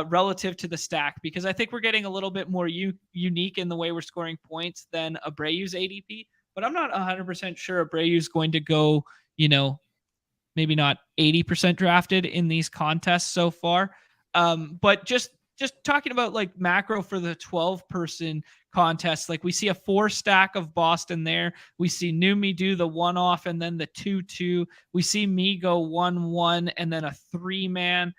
relative to the stack, because I think we're getting a little bit more unique in the way we're scoring points than Abreu's ADP. But I'm not 100% sure Abreu's going to go, maybe not 80% drafted in these contests so far. But just talking about like macro for the 12-person contest, like we see a 4 stack of Boston there. We see Numi do the 1-off and then the 2-2. We see me go 1-1 and then a 3-man.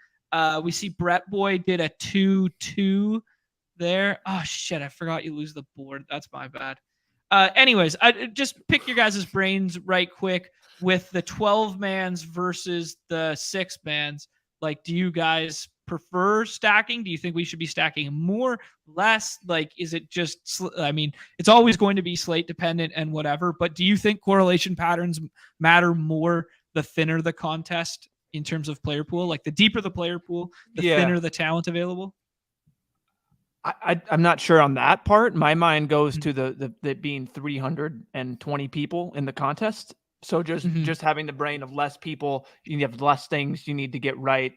We see Brett Boy did a 2-2 there. Oh, shit. I forgot you lose the board. That's my bad. Anyways, I just pick your guys' brains right quick with the 12-mans versus the 6-mans. Like, do you guys prefer stacking? Do you think we should be stacking more, less? Like, is it just, it's always going to be slate dependent and whatever, but do you think correlation patterns matter more the thinner the contest in terms of player pool? Like, the deeper the player pool, the thinner the talent available? I'm not sure on that part. My mind goes to the being 320 people in the contest. So just having the brain of less people, you have less things you need to get right.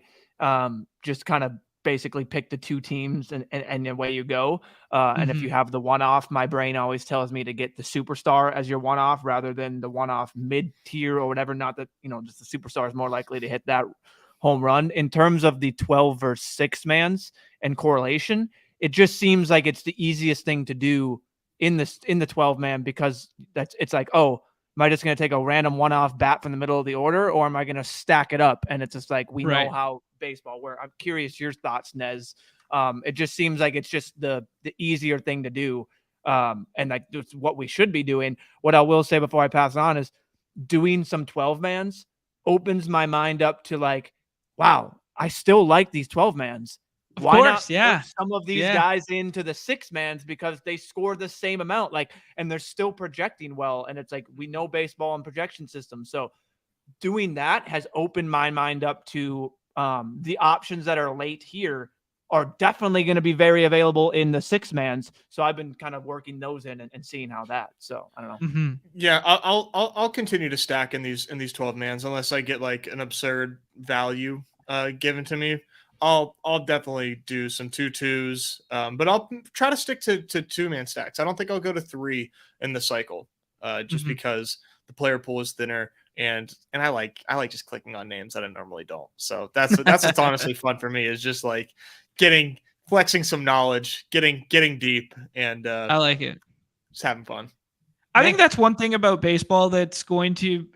Just kind of basically pick the two teams and away you go. And if you have the one-off, my brain always tells me to get the superstar as your one-off rather than the one-off mid-tier or whatever. Not that, just the superstar is more likely to hit that home run. In terms of the 12 versus 6 mans and correlation, it just seems like it's the easiest thing to do in the 12 man, because it's like, oh, am I just going to take a random one-off bat from the middle of the order, or am I going to stack it up? And it's just like, we know how baseball works. I'm curious your thoughts, Nez. It just seems like it's just the easier thing to do. And like it's what we should be doing. What I will say before I pass on is doing some 12 mans opens my mind up to like, wow, I still like these 12 mans. Why not put some of these guys into the 6 mans, because they score the same amount, and they're still projecting well. And it's like, we know baseball and projection systems. So doing that has opened my mind up to the options that are late here are definitely going to be very available in the 6 mans. So I've been kind of working those in and seeing how that. So I don't know. Yeah, I'll continue to stack in these 12 mans unless I get like an absurd value given to me. I'll definitely do some 2-2s, but I'll try to stick to 2-man stacks. I don't think I'll go to 3 in the cycle, just because the player pool is thinner, and I like just clicking on names that I normally don't. So that's what's honestly fun for me, is just like flexing some knowledge, getting deep, and I like it. Just having fun. I think that's one thing about baseball that's going to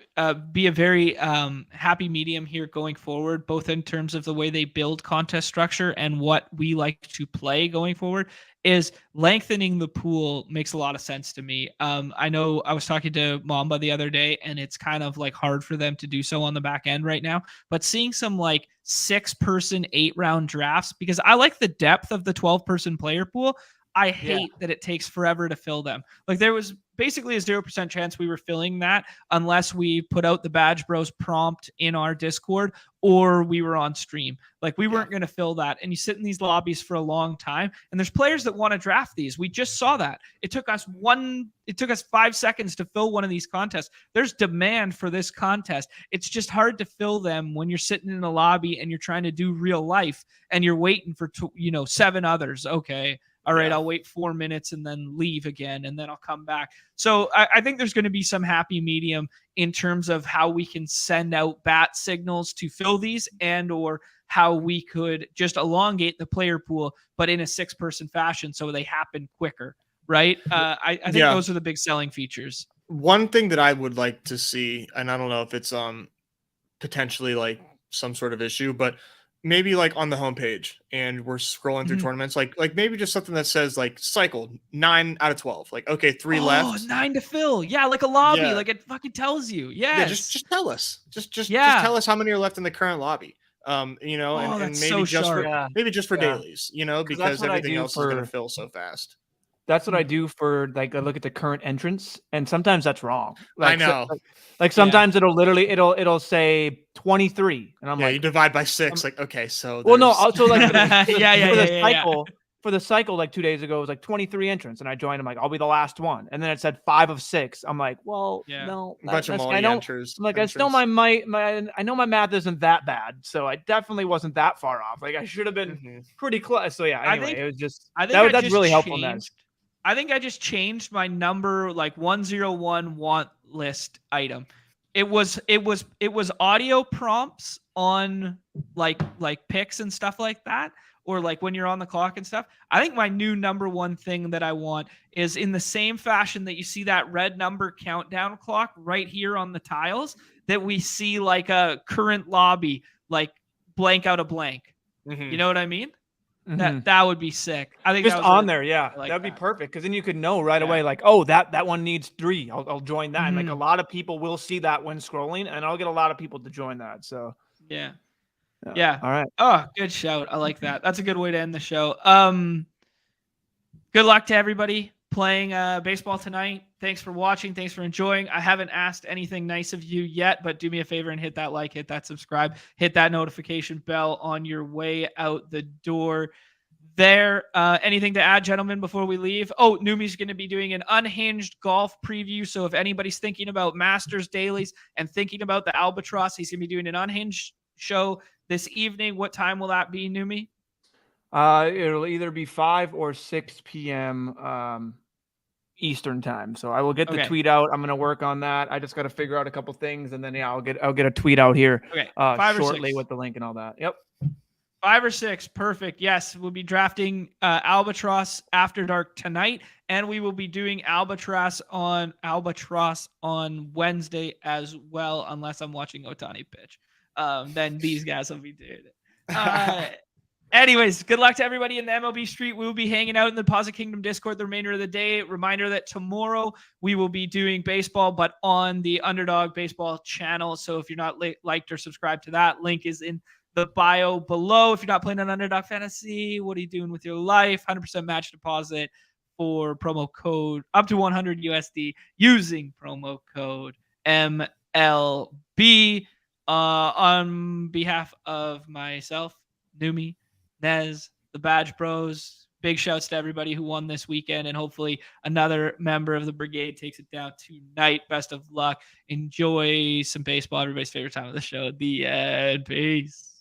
be a very happy medium here going forward, both in terms of the way they build contest structure and what we like to play going forward, is lengthening the pool makes a lot of sense to me. I know I was talking to Mamba the other day, and it's kind of like hard for them to do so on the back end right now, but seeing some like 6-person 8-round drafts, because I like the depth of the 12-person player pool. I hate that it takes forever to fill them. Like there was basically a 0% chance we were filling that unless we put out the Badge Bros prompt in our Discord or we were on stream. Like we weren't going to fill that. And you sit in these lobbies for a long time, and there's players that want to draft these. We just saw that. It took us 5 seconds to fill one of these contests. There's demand for this contest. It's just hard to fill them when you're sitting in a lobby and you're trying to do real life and you're waiting for 7 others. Okay. All right, I'll wait 4 minutes and then leave again, and then I'll come back. So I think there's going to be some happy medium in terms of how we can send out bat signals to fill these, and or how we could just elongate the player pool, but in a 6-person fashion so they happen quicker, right? I think those are the big selling features. One thing that I would like to see, and I don't know if it's potentially like some sort of issue, but maybe like on the homepage and we're scrolling through tournaments, like maybe just something that says like cycle 9 out of 12, like, okay, 3 left, 9 to fill. Yeah. Like a lobby, like it fucking tells you. Yeah. Just tell us, just tell us how many are left in the current lobby. And maybe so just for dailies, because everything else is going to fill so fast. That's what I do for, like, I look at the current entrance, and sometimes that's wrong. Like, I know. Sometimes it'll say 23, and I'm like, you divide by 6. Like, okay, so well, no, also like for the cycle, like 2 days ago, it was like 23 entrants, and I joined. I'm like, I'll be the last one, and then it said 5 of 6. I'm like, well, no, a bunch of multi-enters. I'm like, I still I know my math isn't that bad, so I definitely wasn't that far off. Like, I should have been pretty close. So yeah, anyway, it was just that's really helpful. I think I just changed my number, like 101 want list item. It was audio prompts on like picks and stuff like that, or like when you're on the clock and stuff. I think my new number one thing that I want is in the same fashion that you see that red number countdown clock right here on the tiles, that we see like a current lobby, like blank out a blank. You know what I mean? That would be sick. I think just on there, that'd be perfect, because then you could know right away, like, oh, that one needs 3. I'll join that. And like a lot of people will see that when scrolling, and I'll get a lot of people to join that. So yeah. All right. Oh, good shout. I like that. That's a good way to end the show. Good luck to everybody playing baseball tonight. Thanks for watching. Thanks for enjoying. I haven't asked anything nice of you yet, but do me a favor and hit that like, hit that subscribe, hit that notification bell on your way out the door. there. Anything to add, gentlemen, before we leave? Oh, Numi's going to be doing an unhinged golf preview. So if anybody's thinking about Masters dailies and thinking about the Albatross, he's going to be doing an unhinged show this evening. What time will that be, Numi? It'll either be 5 or 6 p.m. Eastern time. So I will get the tweet out. I'm going to work on that. I just got to figure out a couple things, and then I'll get a tweet out here shortly with the link and all that. Yep. 5 or 6. Perfect. Yes, we'll be drafting Albatross After Dark tonight, and we will be doing Albatross on Wednesday as well, unless I'm watching Ohtani pitch. Then these guys will be doing it. Anyways, good luck to everybody in the MLB street. We will be hanging out in the Deposit Kingdom Discord the remainder of the day. Reminder that tomorrow we will be doing baseball, but on the Underdog Baseball channel. So if you're not liked or subscribed to that, link is in the bio below. If you're not playing on Underdog Fantasy, what are you doing with your life? 100% match deposit for promo code up to 100 USD using promo code MLB. On behalf of myself, Numi, Nez, the Badge Bros, big shouts to everybody who won this weekend, and hopefully another member of the brigade takes it down tonight. Best of luck. Enjoy some baseball. Everybody's favorite time of the show. The end. Peace.